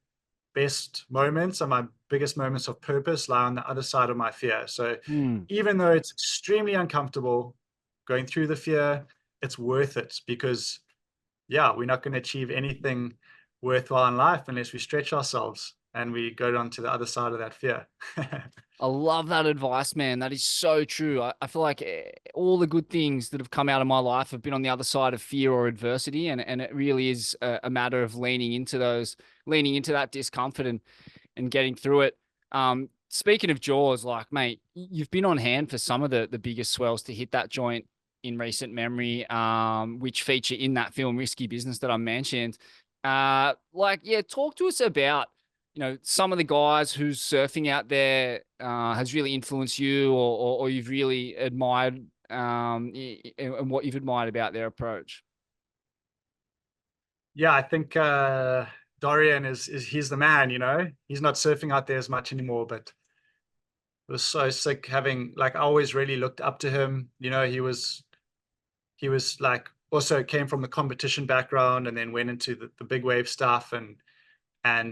best moments and my biggest moments of purpose lie on the other side of my fear. So even though it's extremely uncomfortable going through the fear, it's worth it, because yeah, we're not going to achieve anything worthwhile in life unless we stretch ourselves and we go on to the other side of that fear. I love that advice, man. That is so true. I feel like all the good things that have come out of my life have been on the other side of fear or adversity. And it really is a matter of leaning into that discomfort and getting through it. Speaking of Jaws, like, mate, you've been on hand for some of the biggest swells to hit that joint in recent memory, which feature in that film, Risky Business, that I mentioned. Like, yeah, talk to us about, some of the guys who's surfing out there has really influenced you, or you've really admired, and what you've admired about their approach. Yeah, I think Dorian is he's the man. He's not surfing out there as much anymore, but it was so sick having, like, I always really looked up to him. He was like, also came from the competition background and then went into the big wave stuff, and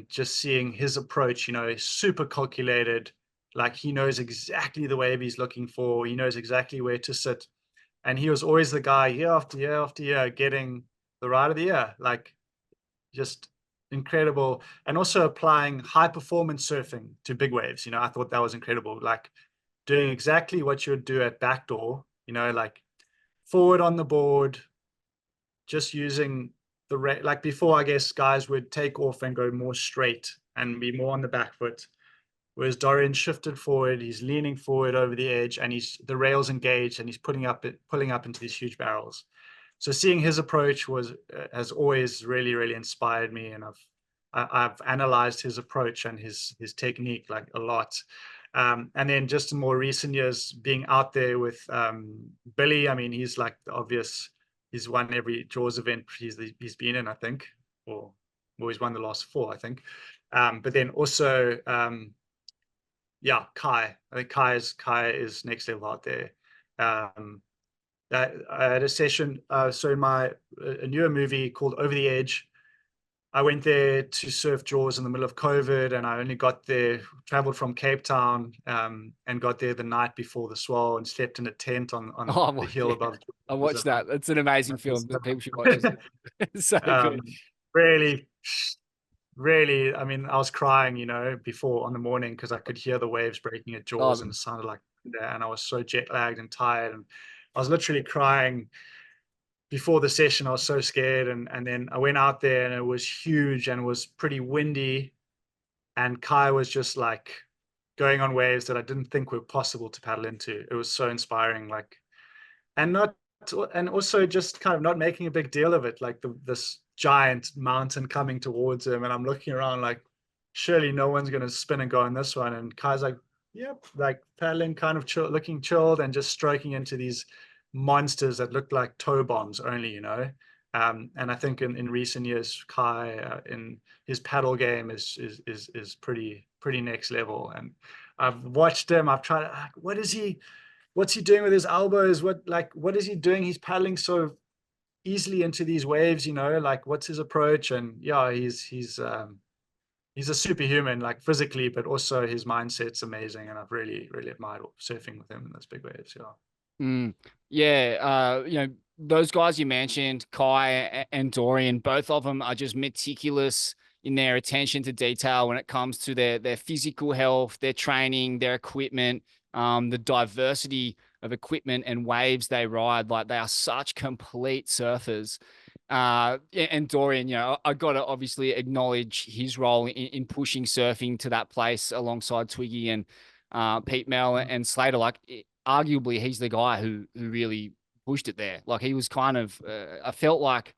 just seeing his approach, super calculated. Like, he knows exactly the wave he's looking for. He knows exactly where to sit. And he was always the guy, year after year after year, getting the ride of the year. Like, just incredible. And also applying high performance surfing to big waves. I thought that was incredible. Like, doing exactly what you would do at backdoor, like forward on the board, just using like before, I guess guys would take off and go more straight and be more on the back foot, whereas Dorian shifted forward, he's leaning forward over the edge, and the rails engaged, and he's pulling up into these huge barrels. So seeing his approach has always really, really inspired me, and I've analyzed his approach and his technique like a lot. And then just in more recent years, being out there with Billy, I mean, he's like the obvious. He's won every Jaws event he's been in, I think, or he's won the last 4, I think. But then also, yeah, Kai. I think Kai is next level out there. I had a session. So in a newer movie called Over the Edge, I went there to surf Jaws in the middle of COVID, and I only got there, traveled from Cape Town, and got there the night before the swell and slept in a tent on Oh, the hill yeah. above. I watched that. It's an amazing film that people should watch. It's so good. Really, really, I mean, I was crying, before on the morning because I could hear the waves breaking at Jaws, and it sounded like that, and I was so jet lagged and tired, and I was literally crying before the session. I was so scared, and then I went out there, and it was huge, and it was pretty windy, and Kai was just like going on waves that I didn't think were possible to paddle into. It was so inspiring, like, and also just kind of not making a big deal of it, like this giant mountain coming towards him, and I'm looking around like, surely no one's going to spin and go on this one. And Kai's like, yep, like paddling, kind of chill, looking chilled, and just stroking into these monsters that look like tow bombs only, and I think in recent years, Kai, in his paddle game is pretty next level. And I've watched him. I've tried. What's he doing with his elbows? What is he doing? He's paddling so easily into these waves, like what's his approach? And yeah, he's a superhuman, like physically, but also his mindset's amazing. And I've really, really admired surfing with him in those big waves. Yeah. Yeah, those guys you mentioned, Kai and Dorian, both of them are just meticulous in their attention to detail when it comes to their physical health, their training, their equipment, the diversity of equipment and waves they ride. Like, they are such complete surfers. And Dorian, I got to obviously acknowledge his role in pushing surfing to that place alongside Twiggy and Pete Mel and Slater. Like, arguably, he's the guy who really pushed it there. Like, he was kind of, I felt like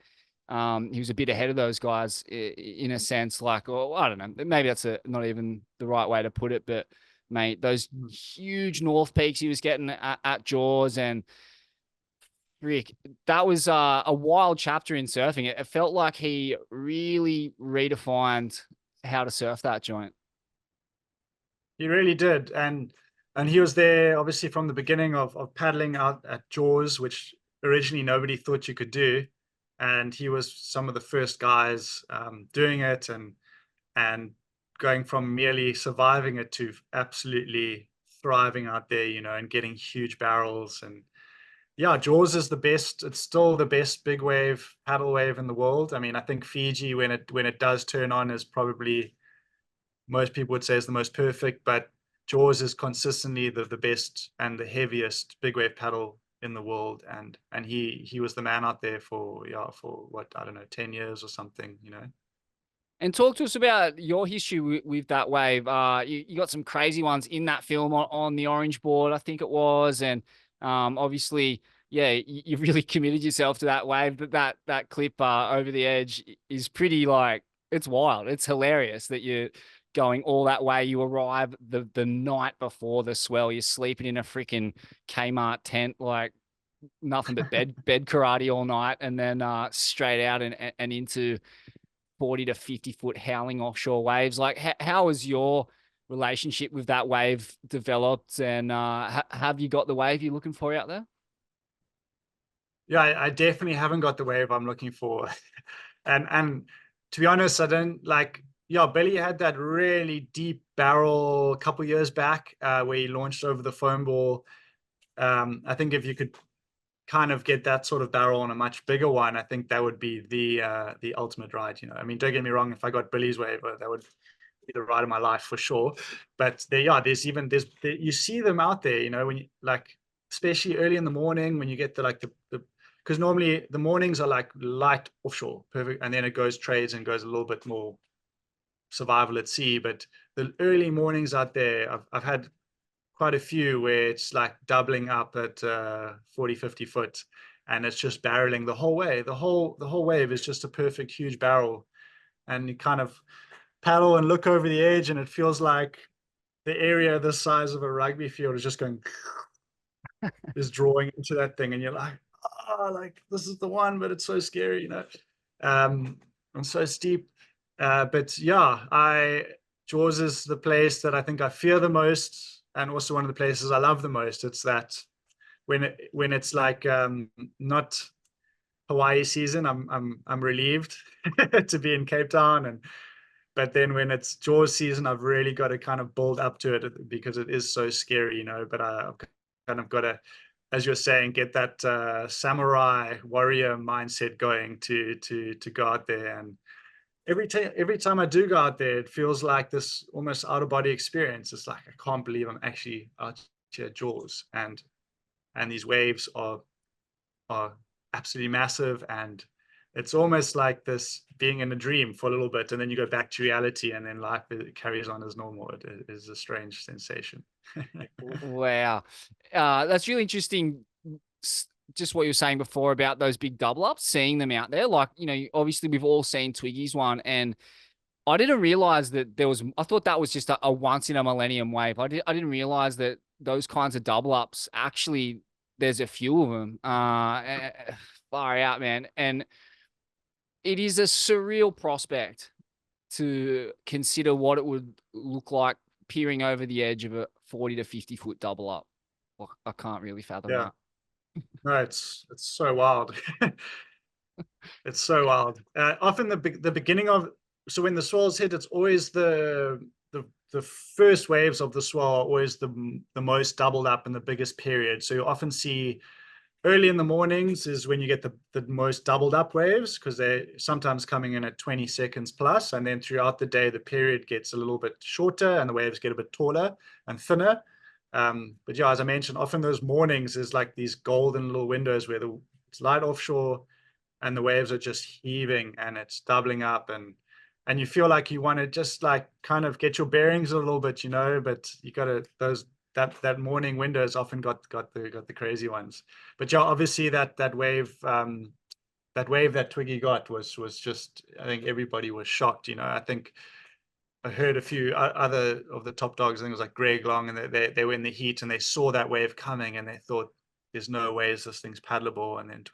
he was a bit ahead of those guys in a sense. Like, or I don't know, maybe that's not even the right way to put it, but mate, those huge North Peaks he was getting at Jaws, and Rick, that was a wild chapter in surfing. It felt like he really redefined how to surf that joint. He really did. And he was there obviously from the beginning of paddling out at Jaws, which originally nobody thought you could do. And he was some of the first guys doing it, and going from merely surviving it to absolutely thriving out there, and getting huge barrels. And yeah, Jaws is the best. It's still the best big wave paddle wave in the world. I mean, I think Fiji, when it does turn on, is probably, most people would say, is the most perfect, but Jaws is consistently the best and the heaviest big wave paddle in the world. And he was the man out there for what, I don't know, 10 years or something. And talk to us about your history with that wave. You got some crazy ones in that film on the orange board, I think it was. And obviously, yeah, you've really committed yourself to that wave. But that clip over the edge is pretty, like, it's wild. It's hilarious that you're going all that way. You arrive the night before the swell. You're sleeping in a freaking Kmart tent, like nothing but bed karate all night, and then straight out and into 40 to 50 foot howling offshore waves. Like, how has your relationship with that wave developed, and have you got the wave you're looking for out there? Yeah, I definitely haven't got the wave I'm looking for. and to be honest, I don't like, yeah, Billy had that really deep barrel a couple years back where he launched over the foam ball. I think if you could kind of get that sort of barrel on a much bigger one, I think that would be the ultimate ride. I mean, don't get me wrong, if I got Billy's wave, that would be the ride of my life for sure. But there's you see them out there, when you, like, especially early in the morning, when you get the because normally the mornings are like light offshore, perfect, and then it goes trades and goes a little bit more survival at sea. But the early mornings out there, I've had quite a few where it's like doubling up at 40, 50 foot, and it's just barreling the whole way. The whole wave is just a perfect huge barrel, and you kind of paddle and look over the edge, and it feels like the area the size of a rugby field is just going is drawing into that thing, and you're like, oh, like, this is the one, but it's so scary, and so steep. But yeah, Jaws is the place that I think I fear the most, and also one of the places I love the most. It's that when it's like not Hawaii season, I'm relieved to be in Cape Town, but then when it's Jaws season, I've really got to kind of build up to it because it is so scary, But I've kind of got to, as you're saying, get that samurai warrior mindset going to go out there. And every time I do go out there, it feels like this almost out of body experience. It's like I can't believe I'm actually out here at Jaws, and these waves are absolutely massive, and it's almost like this being in a dream for a little bit, and then you go back to reality, and then life carries on as normal. It is a strange sensation. Wow. That's really interesting. Just what you were saying before about those big double ups, seeing them out there. Like, obviously we've all seen Twiggy's one, and I didn't realize that I thought that was just a once in a millennium wave. I didn't realize that those kinds of double ups, actually, there's a few of them. Far out, man. And it is a surreal prospect to consider what it would look like peering over the edge of a 40 to 50 foot double up. Well, I can't really fathom Yeah. that. No, it's so wild. It's so wild. Often the beginning of, so when the swells hit, it's always the first waves of the swell are always the most doubled up in the biggest period. So you often see early in the mornings is when you get the most doubled up waves, because they're sometimes coming in at 20 seconds plus, and then throughout the day the period gets a little bit shorter and the waves get a bit taller and thinner. But yeah, as I mentioned, often those mornings is like these golden little windows where it's light offshore and the waves are just heaving and it's doubling up, and you feel like you want to just like kind of get your bearings a little bit, but you got to that morning window has often got the crazy ones. But yeah, obviously that wave that Twiggy got was just, I think everybody was shocked. I think I heard a few other of the top dogs, I think it was like Greg Long, and they were in the heat and they saw that wave coming and they thought, there's no ways this thing's paddleable, and then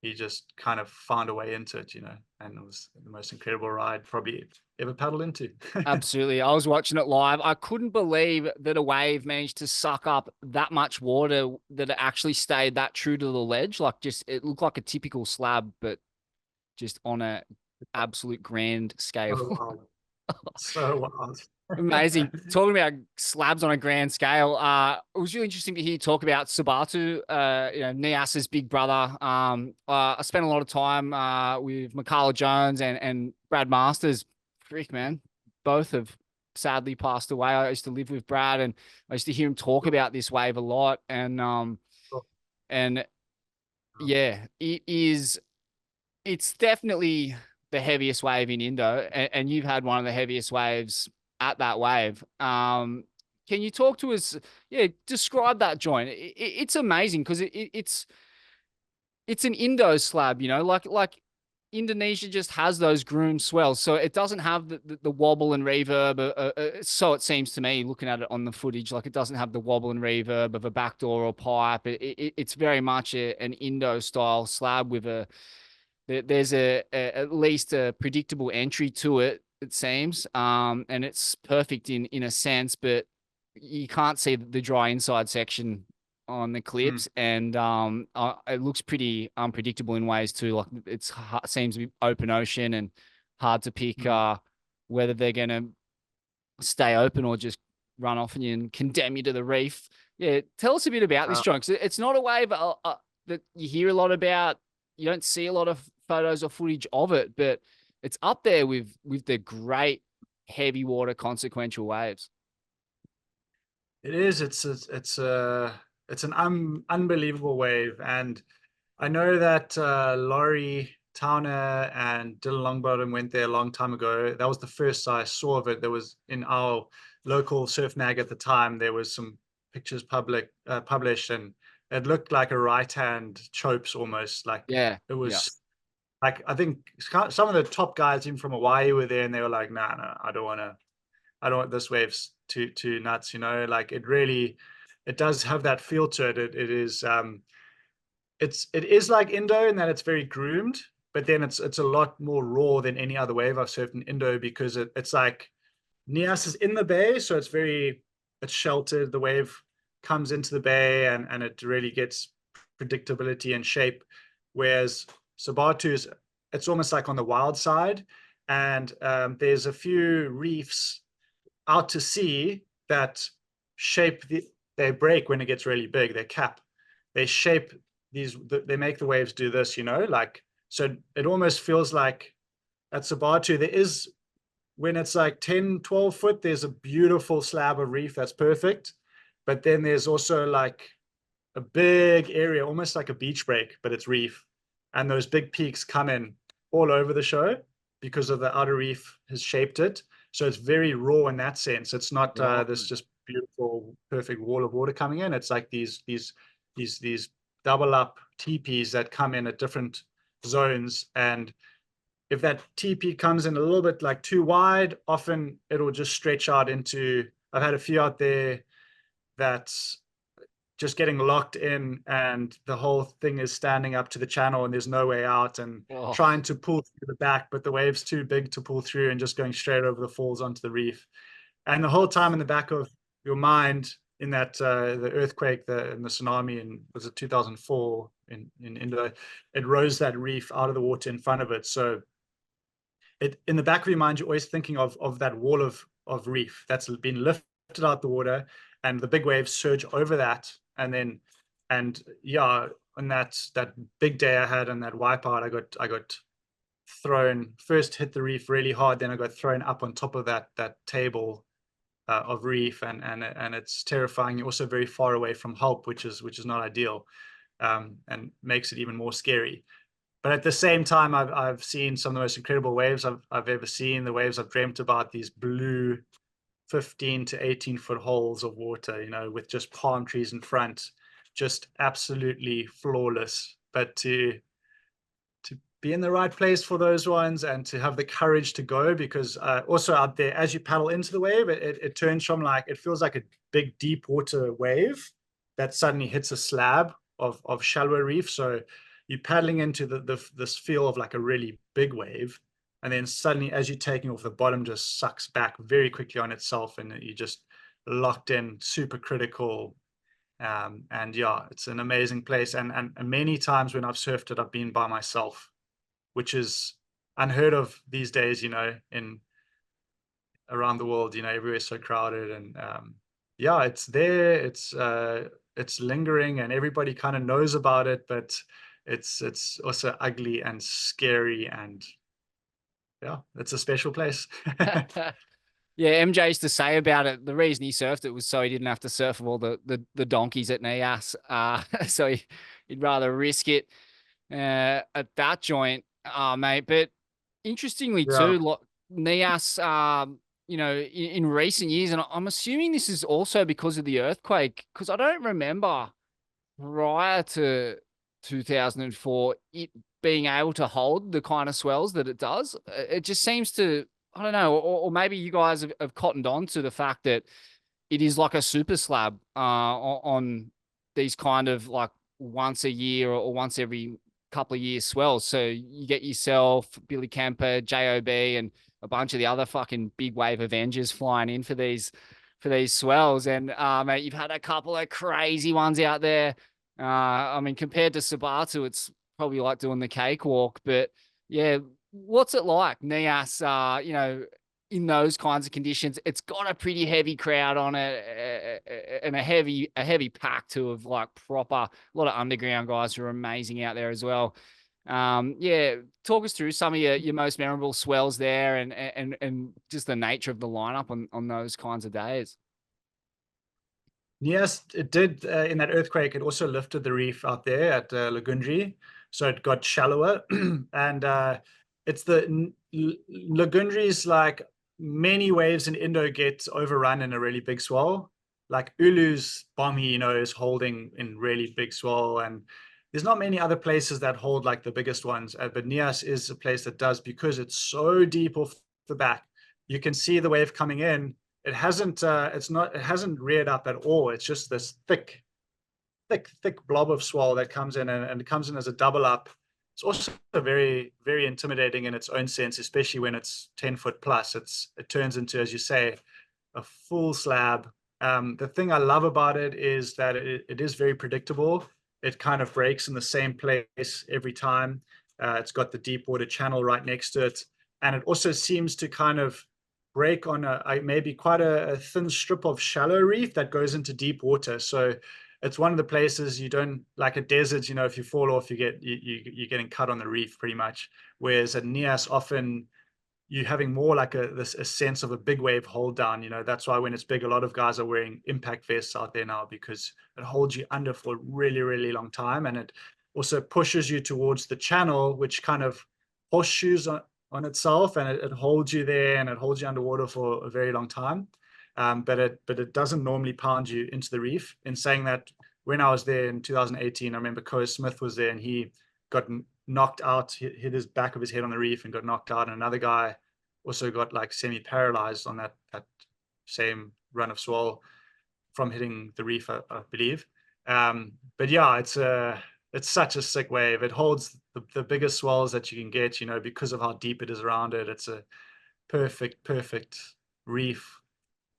he just kind of found a way into it, and it was the most incredible ride probably ever paddled into. Absolutely. I was watching it live. I couldn't believe that a wave managed to suck up that much water, that it actually stayed that true to the ledge. Like, just, it looked like a typical slab, but just on a absolute grand scale. So wild. So wild. Amazing. Talking about slabs on a grand scale, it was really interesting to hear you talk about Sabatu, Nias's big brother. I spent a lot of time with Mikala Jones and Brad Masters. Freak, man. Both have sadly passed away. I used to live with Brad, and I used to hear him talk about this wave a lot. And yeah, it's definitely the heaviest wave in Indo, and you've had one of the heaviest waves at that wave. Can you talk to us? Yeah, describe that joint. It's amazing because it's an Indo slab, like Indonesia just has those groomed swells, so it doesn't have the wobble and reverb. So it seems to me, looking at it on the footage, like it doesn't have the wobble and reverb of a backdoor or pipe. It's very much an Indo style slab with there's at least a predictable entry to it. It seems, and it's perfect in a sense, but you can't see the dry inside section on the clips, and it looks pretty unpredictable in ways too. Like, seems to be open ocean and hard to pick whether they're going to stay open or just run off and condemn you to the reef. Yeah, tell us a bit about this joint, 'cause it's not a wave that you hear a lot about. You don't see a lot of photos or footage of it, but it's up there with the great heavy water consequential waves. It is. It's an unbelievable wave, and I know that Laurie Towner and Dylan Longbottom went there a long time ago. That was the first I saw of it. There was in our local surf mag at the time. There was some pictures published, and it looked like a right hand chopes almost. Like, Yeah, it was. Like, I think some of the top guys even from Hawaii were there, and they were like, "No, I don't want this wave's too nuts." Like, it does have that feel to it. It is like Indo in that it's very groomed, but then it's a lot more raw than any other wave I've surfed in Indo, because it's like Nias is in the bay, so it's sheltered. The wave comes into the bay, and it really gets predictability and shape. whereas Sabatu is, it's almost like on the wild side. And there's a few reefs out to sea that shape they break when it gets really big. They cap, they shape these, they make the waves do this, like, so it almost feels like at Sabatu, there is, when it's like 10, 12 foot, there's a beautiful slab of reef that's perfect. But then there's also like a big area, almost like a beach break, but it's reef. And those big peaks come in all over the show because of the outer reef has shaped it. So it's very raw in that sense. It's not this just beautiful, perfect wall of water coming in. It's like these double up teepees that come in at different zones. And if that TP comes in a little bit like too wide, often it'll just stretch out into, I've had a few out there that's just getting locked in and the whole thing is standing up to the channel and there's no way out, and trying to pull through the back, but the wave's too big to pull through and just going straight over the falls onto the reef. And the whole time in the back of your mind in that the earthquake, and the tsunami in, was it 2004 in Indo, it rose that reef out of the water in front of it. So it, in the back of your mind, you're always thinking of that wall of reef that's been lifted out the water, and the big waves surge over that. And yeah, on that big day I had on that wipeout, I got thrown, first hit the reef really hard, then I got thrown up on top of that table of reef, and it's terrifying. You're also very far away from help, which is not ideal, and makes it even more scary. But at the same time, I've seen some of the most incredible waves I've ever seen. The waves I've dreamt about, these blue 15 to 18 foot holes of water, with just palm trees in front, just absolutely flawless. But to be in the right place for those ones, and to have the courage to go, because also out there, as you paddle into the wave, it turns from like, it feels like a big deep water wave that suddenly hits a slab of shallower reef. So you're paddling into this feel of like a really big wave, and then suddenly as you're taking off, the bottom just sucks back very quickly on itself, and you're just locked in, super critical. And yeah, it's an amazing place. And many times when I've surfed it, I've been by myself, which is unheard of these days, in around the world, everywhere's so crowded. And yeah, it's there, it's lingering, and everybody kind of knows about it, but it's also ugly and scary, and yeah, it's a special place. Yeah, MJ used to say about it, the reason he surfed it was so he didn't have to surf with all the donkeys at Nias. So he'd rather risk it at that joint, mate. But interestingly too, like Nias, in recent years, and I'm assuming this is also because of the earthquake, because I don't remember prior to 2004 it being able to hold the kind of swells that it does. It just seems to, I don't know, or maybe you guys have cottoned on to the fact that it is like a super slab on these kind of like once a year or once every couple of years swells. So you get yourself, Billy Kemper, JOB, and a bunch of the other fucking big wave Avengers flying in for these swells. And mate, you've had a couple of crazy ones out there. I mean, compared to Sabatu, it's probably like doing the cakewalk. But yeah, what's it like, Nias? In those kinds of conditions, it's got a pretty heavy crowd on it, and a heavy pack too of like proper, a lot of underground guys who are amazing out there as well. Yeah, talk us through some of your most memorable swells there, and just the nature of the lineup on those kinds of days. Yes, it did. In that earthquake, it also lifted the reef out there at Lagundri, so it got shallower. And it's Lagundri's, like many waves in Indo, get overrun in a really big swell. Like Ulu's Bommy, is holding in really big swell, and there's not many other places that hold like the biggest ones. But Nias is a place that does, because it's so deep off the back. You can see the wave coming in. It hasn't reared up at all. It's just this thick blob of swell that comes in, and it comes in as a double up. It's also very, very intimidating in its own sense, especially when it's 10 foot plus. It turns into, as you say, a full slab. The thing I love about it is that it is very predictable. it kind of breaks in the same place every time. It's got the deep water channel right next to it, and it also seems to kind of break on maybe quite a thin strip of shallow reef that goes into deep water. So it's one of the places you don't, like a desert, you know, if you fall off, you're getting cut on the reef pretty much. Whereas at Nias, often you having more like a sense of a big wave hold down. You know, that's why when it's big, a lot of guys are wearing impact vests out there now, because it holds you under for a really, really long time. And it also pushes you towards the channel, which kind of horseshoes on itself, and it holds you there, and it holds you underwater for a very long time. But it doesn't normally pound you into the reef. In saying that, when I was there in 2018, I remember Coe Smith was there, and he got knocked out, hit his back of his head on the reef and got knocked out. And another guy also got like semi-paralyzed on that same run of swell from hitting the reef, I believe. But yeah, it's such a sick wave. It holds the biggest swells that you can get, you know, because of how deep it is around it. It's a perfect reef.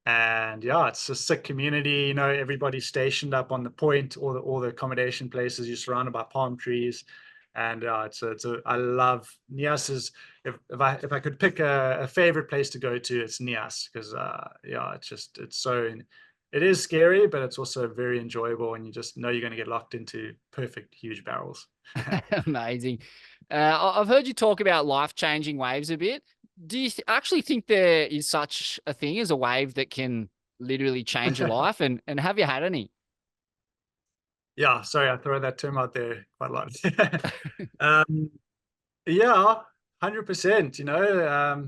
And yeah, it's a sick community. You know, everybody's stationed up on the point, all the accommodation places. You're surrounded by palm trees. And I love Nias. If I could pick a favorite place to go to, it's Nias, because yeah, it is scary, but it's also very enjoyable, and you just know you're going to get locked into perfect huge barrels. Amazing. I've heard you talk about life-changing waves a bit. Do you actually think there is such a thing as a wave that can literally change your life? And have you had any? Yeah, sorry, I throw that term out there quite a lot. Yeah, 100%. You know,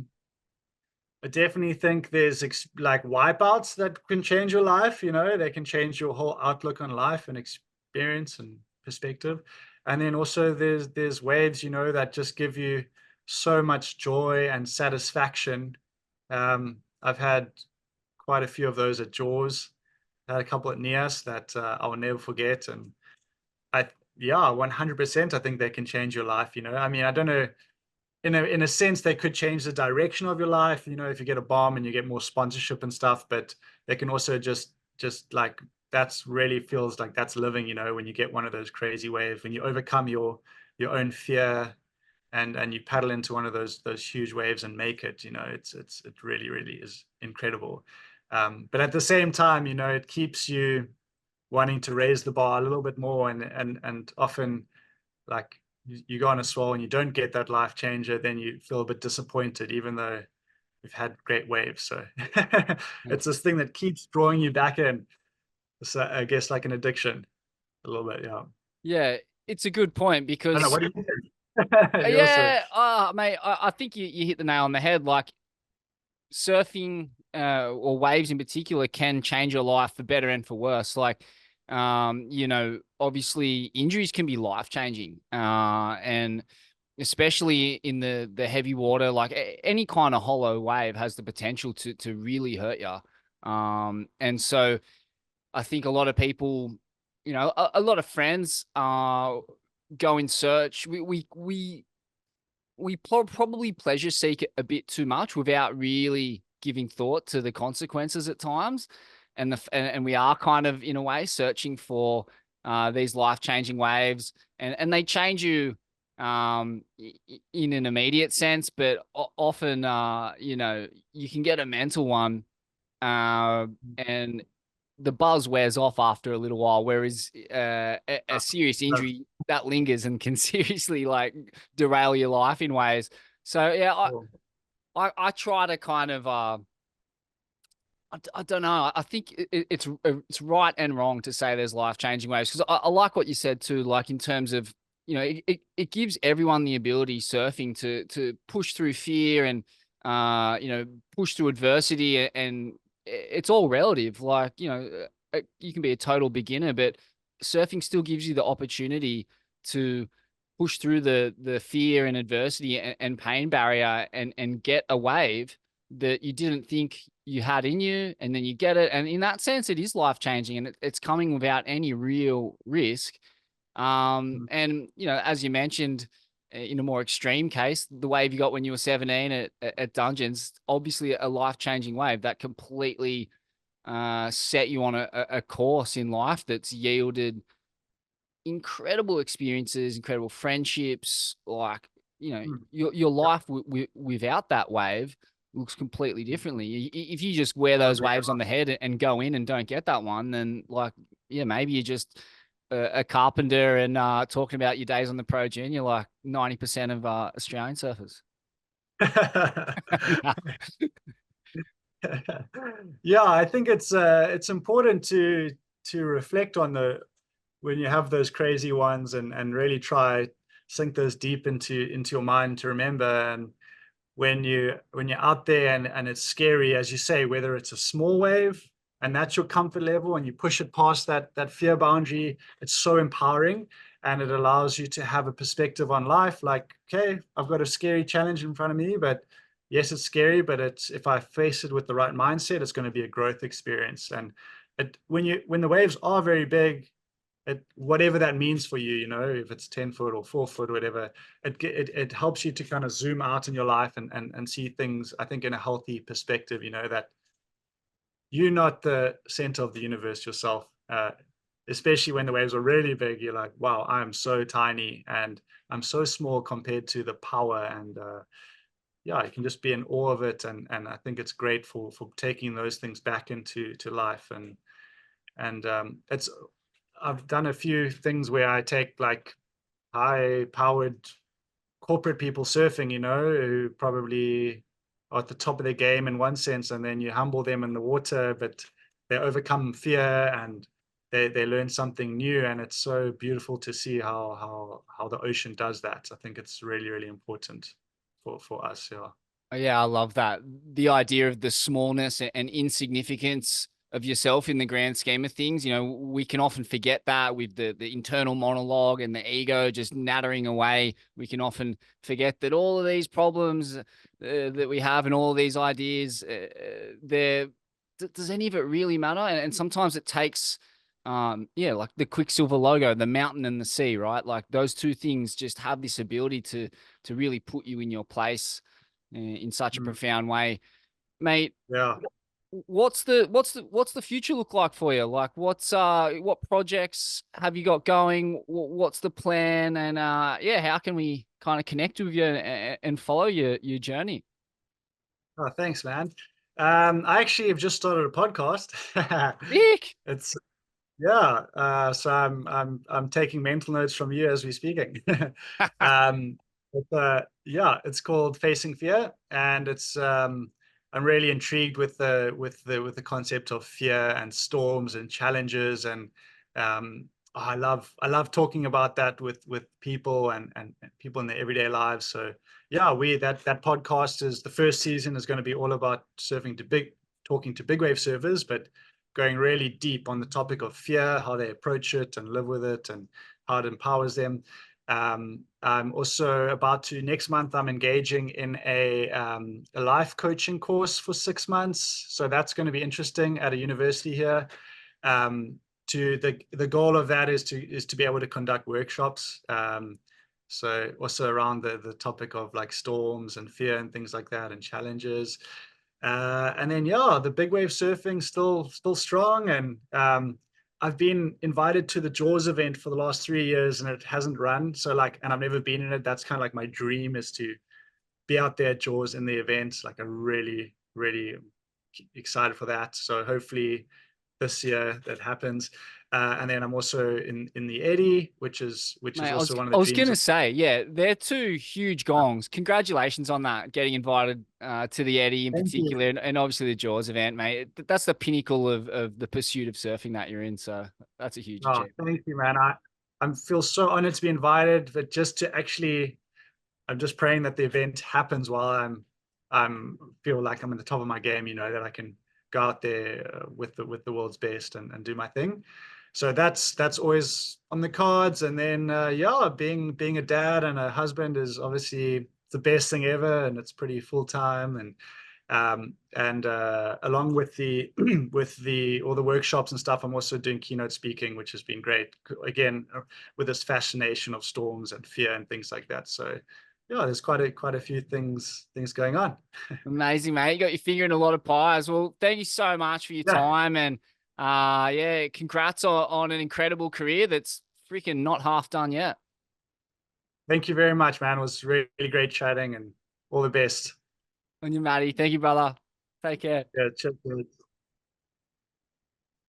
I definitely think there's like wipeouts that can change your life. You know, they can change your whole outlook on life and experience and perspective. And then also there's waves, you know, that just give you so much joy and satisfaction. I've had quite a few of those at Jaws. I had a couple at Nias that I will never forget. And yeah, 100%. I think they can change your life. You know, I mean, I don't know. In a sense, they could change the direction of your life. You know, if you get a bomb and you get more sponsorship and stuff, but they can also just like, that's really feels like that's living. You know, when you get one of those crazy waves, when you overcome your own fear, and you paddle into one of those huge waves and make it. You know, it really is incredible. But at the same time, you know, it keeps you wanting to raise the bar a little bit more, and often, like, you go on a swell and you don't get that life changer, then you feel a bit disappointed, even though we've had great waves. So it's this thing that keeps drawing you back in. So I guess like an addiction a little bit. Yeah. Yeah, it's a good point, I because don't know, what do you think? yeah, mate, I think you hit the nail on the head. Like, surfing or waves in particular can change your life for better and for worse. Like, you know, obviously injuries can be life changing, and especially in the heavy water, like any kind of hollow wave has the potential to really hurt you. And so I think a lot of people, you know, a lot of friends go in search. We probably pleasure seek it a bit too much without really giving thought to the consequences at times. And we are kind of, in a way, searching for these life-changing waves, and they change you in an immediate sense, but often, you know, you can get a mental one, and the buzz wears off after a little while, whereas a serious injury that lingers and can seriously like derail your life in ways. So yeah, I try to kind of I don't know. I think it's right and wrong to say there's life changing waves, because I like what you said too. Like, in terms of, you know, it gives everyone the ability, surfing, to push through fear and you know, push through adversity, and it's all relative. Like, you know, you can be a total beginner, but surfing still gives you the opportunity to push through the fear and adversity and pain barrier, and get a wave that you didn't think you had in you, and then you get it. And in that sense, it is life changing, and it's coming without any real risk. And, you know, as you mentioned, in a more extreme case, the wave you got when you were 17 at Dungeons, obviously a life changing wave that completely set you on a course in life that's yielded incredible experiences, incredible friendships. Like, you know, Mm. your life without that wave looks completely differently. If you just wear those waves on the head and go in and don't get that one, then like, yeah, maybe you're just a carpenter and talking about your days on the Pro Junior like 90% of Australian surfers. Yeah, I think it's important to reflect on the when you have those crazy ones and really try sink those deep into your mind to remember. And when you're out there and it's scary, as you say, whether it's a small wave and that's your comfort level and you push it past that fear boundary, it's so empowering, and it allows you to have a perspective on life. Like, okay, I've got a scary challenge in front of me, but yes, it's scary, but it's, if I face it with the right mindset, it's going to be a growth experience. And when the waves are very big, whatever that means for you, you know, if it's 10 foot or 4 foot, whatever, it helps you to kind of zoom out in your life and see things, I think, in a healthy perspective, you know, that you're not the center of the universe yourself. Especially when the waves are really big, you're like, wow, I'm so tiny and I'm so small compared to the power. And yeah, you can just be in awe of it. And I think it's great for taking those things back into life. And it's, I've done a few things where I take like high-powered corporate people surfing, you know, who probably are at the top of their game in one sense, and then you humble them in the water, but they overcome fear and they learn something new, and it's so beautiful to see how the ocean does that. I think it's really, really important for us. Yeah. Yeah, I love that. The idea of the smallness and insignificance of yourself in the grand scheme of things. You know, we can often forget that with the internal monologue and the ego just nattering away. We can often forget that all of these problems that we have and all of these ideas, does any of it really matter? And sometimes it takes, yeah, like the Quicksilver logo, the mountain and the sea, right? Like those two things just have this ability to really put you in your place in such a Mm. profound way, mate. Yeah. What's the future look like for you? Like, what projects have you got going? What's the plan? And yeah, how can we kind of connect with you and follow your journey? Oh, thanks, man. I actually have just started a podcast. Nick. It's Yeah, so I'm taking mental notes from you as we're speaking. Yeah, it's called Facing Fear, and it's I'm really intrigued with the concept of fear and storms and challenges, and I love talking about that with people and people in their everyday lives. So yeah, that podcast is, the first season is going to be all about talking to big wave surfers, but going really deep on the topic of fear, how they approach it and live with it, and how it empowers them. I'm also about to, next month, I'm engaging in a life coaching course for 6 months. So that's going to be interesting at a university here. To the goal of that is to be able to conduct workshops. So also around the topic of like storms and fear and things like that and challenges. And then yeah, the big wave surfing still strong, and I've been invited to the Jaws event for the last 3 years, and it hasn't run. So like, and I've never been in it. That's kind of like my dream, is to be out there at Jaws in the event. Like, I'm really, really excited for that. So hopefully this year that happens. And then I'm also in the Eddy, which is Mate, also one of I the was dreams gonna of. say, yeah, they're two huge gongs. Congratulations on that, getting invited to the Eddy in Thank you. particular, and obviously the Jaws event, mate. That's the pinnacle of the pursuit of surfing that you're in. So that's a huge Oh, achievement. thank you, man. I feel so honored to be invited, but just to actually, I'm just praying that the event happens while I'm feel like I'm in the top of my game, you know, that I can go out there with the world's best and do my thing. So that's always on the cards. And then yeah, being a dad and a husband is obviously the best thing ever, and it's pretty full time. And along with the with the all the workshops and stuff, I'm also doing keynote speaking, which has been great, again, with this fascination of storms and fear and things like that. So yeah, there's quite a few things going on. Amazing, mate. You got your finger in a lot of pies. Well, thank you so much for your Yeah, time, and yeah, congrats on an incredible career that's freaking not half done yet. Thank you very much, man. It was really great chatting, and all the best. On you, Matty. Thank you, brother. Take care. Yeah, cheers.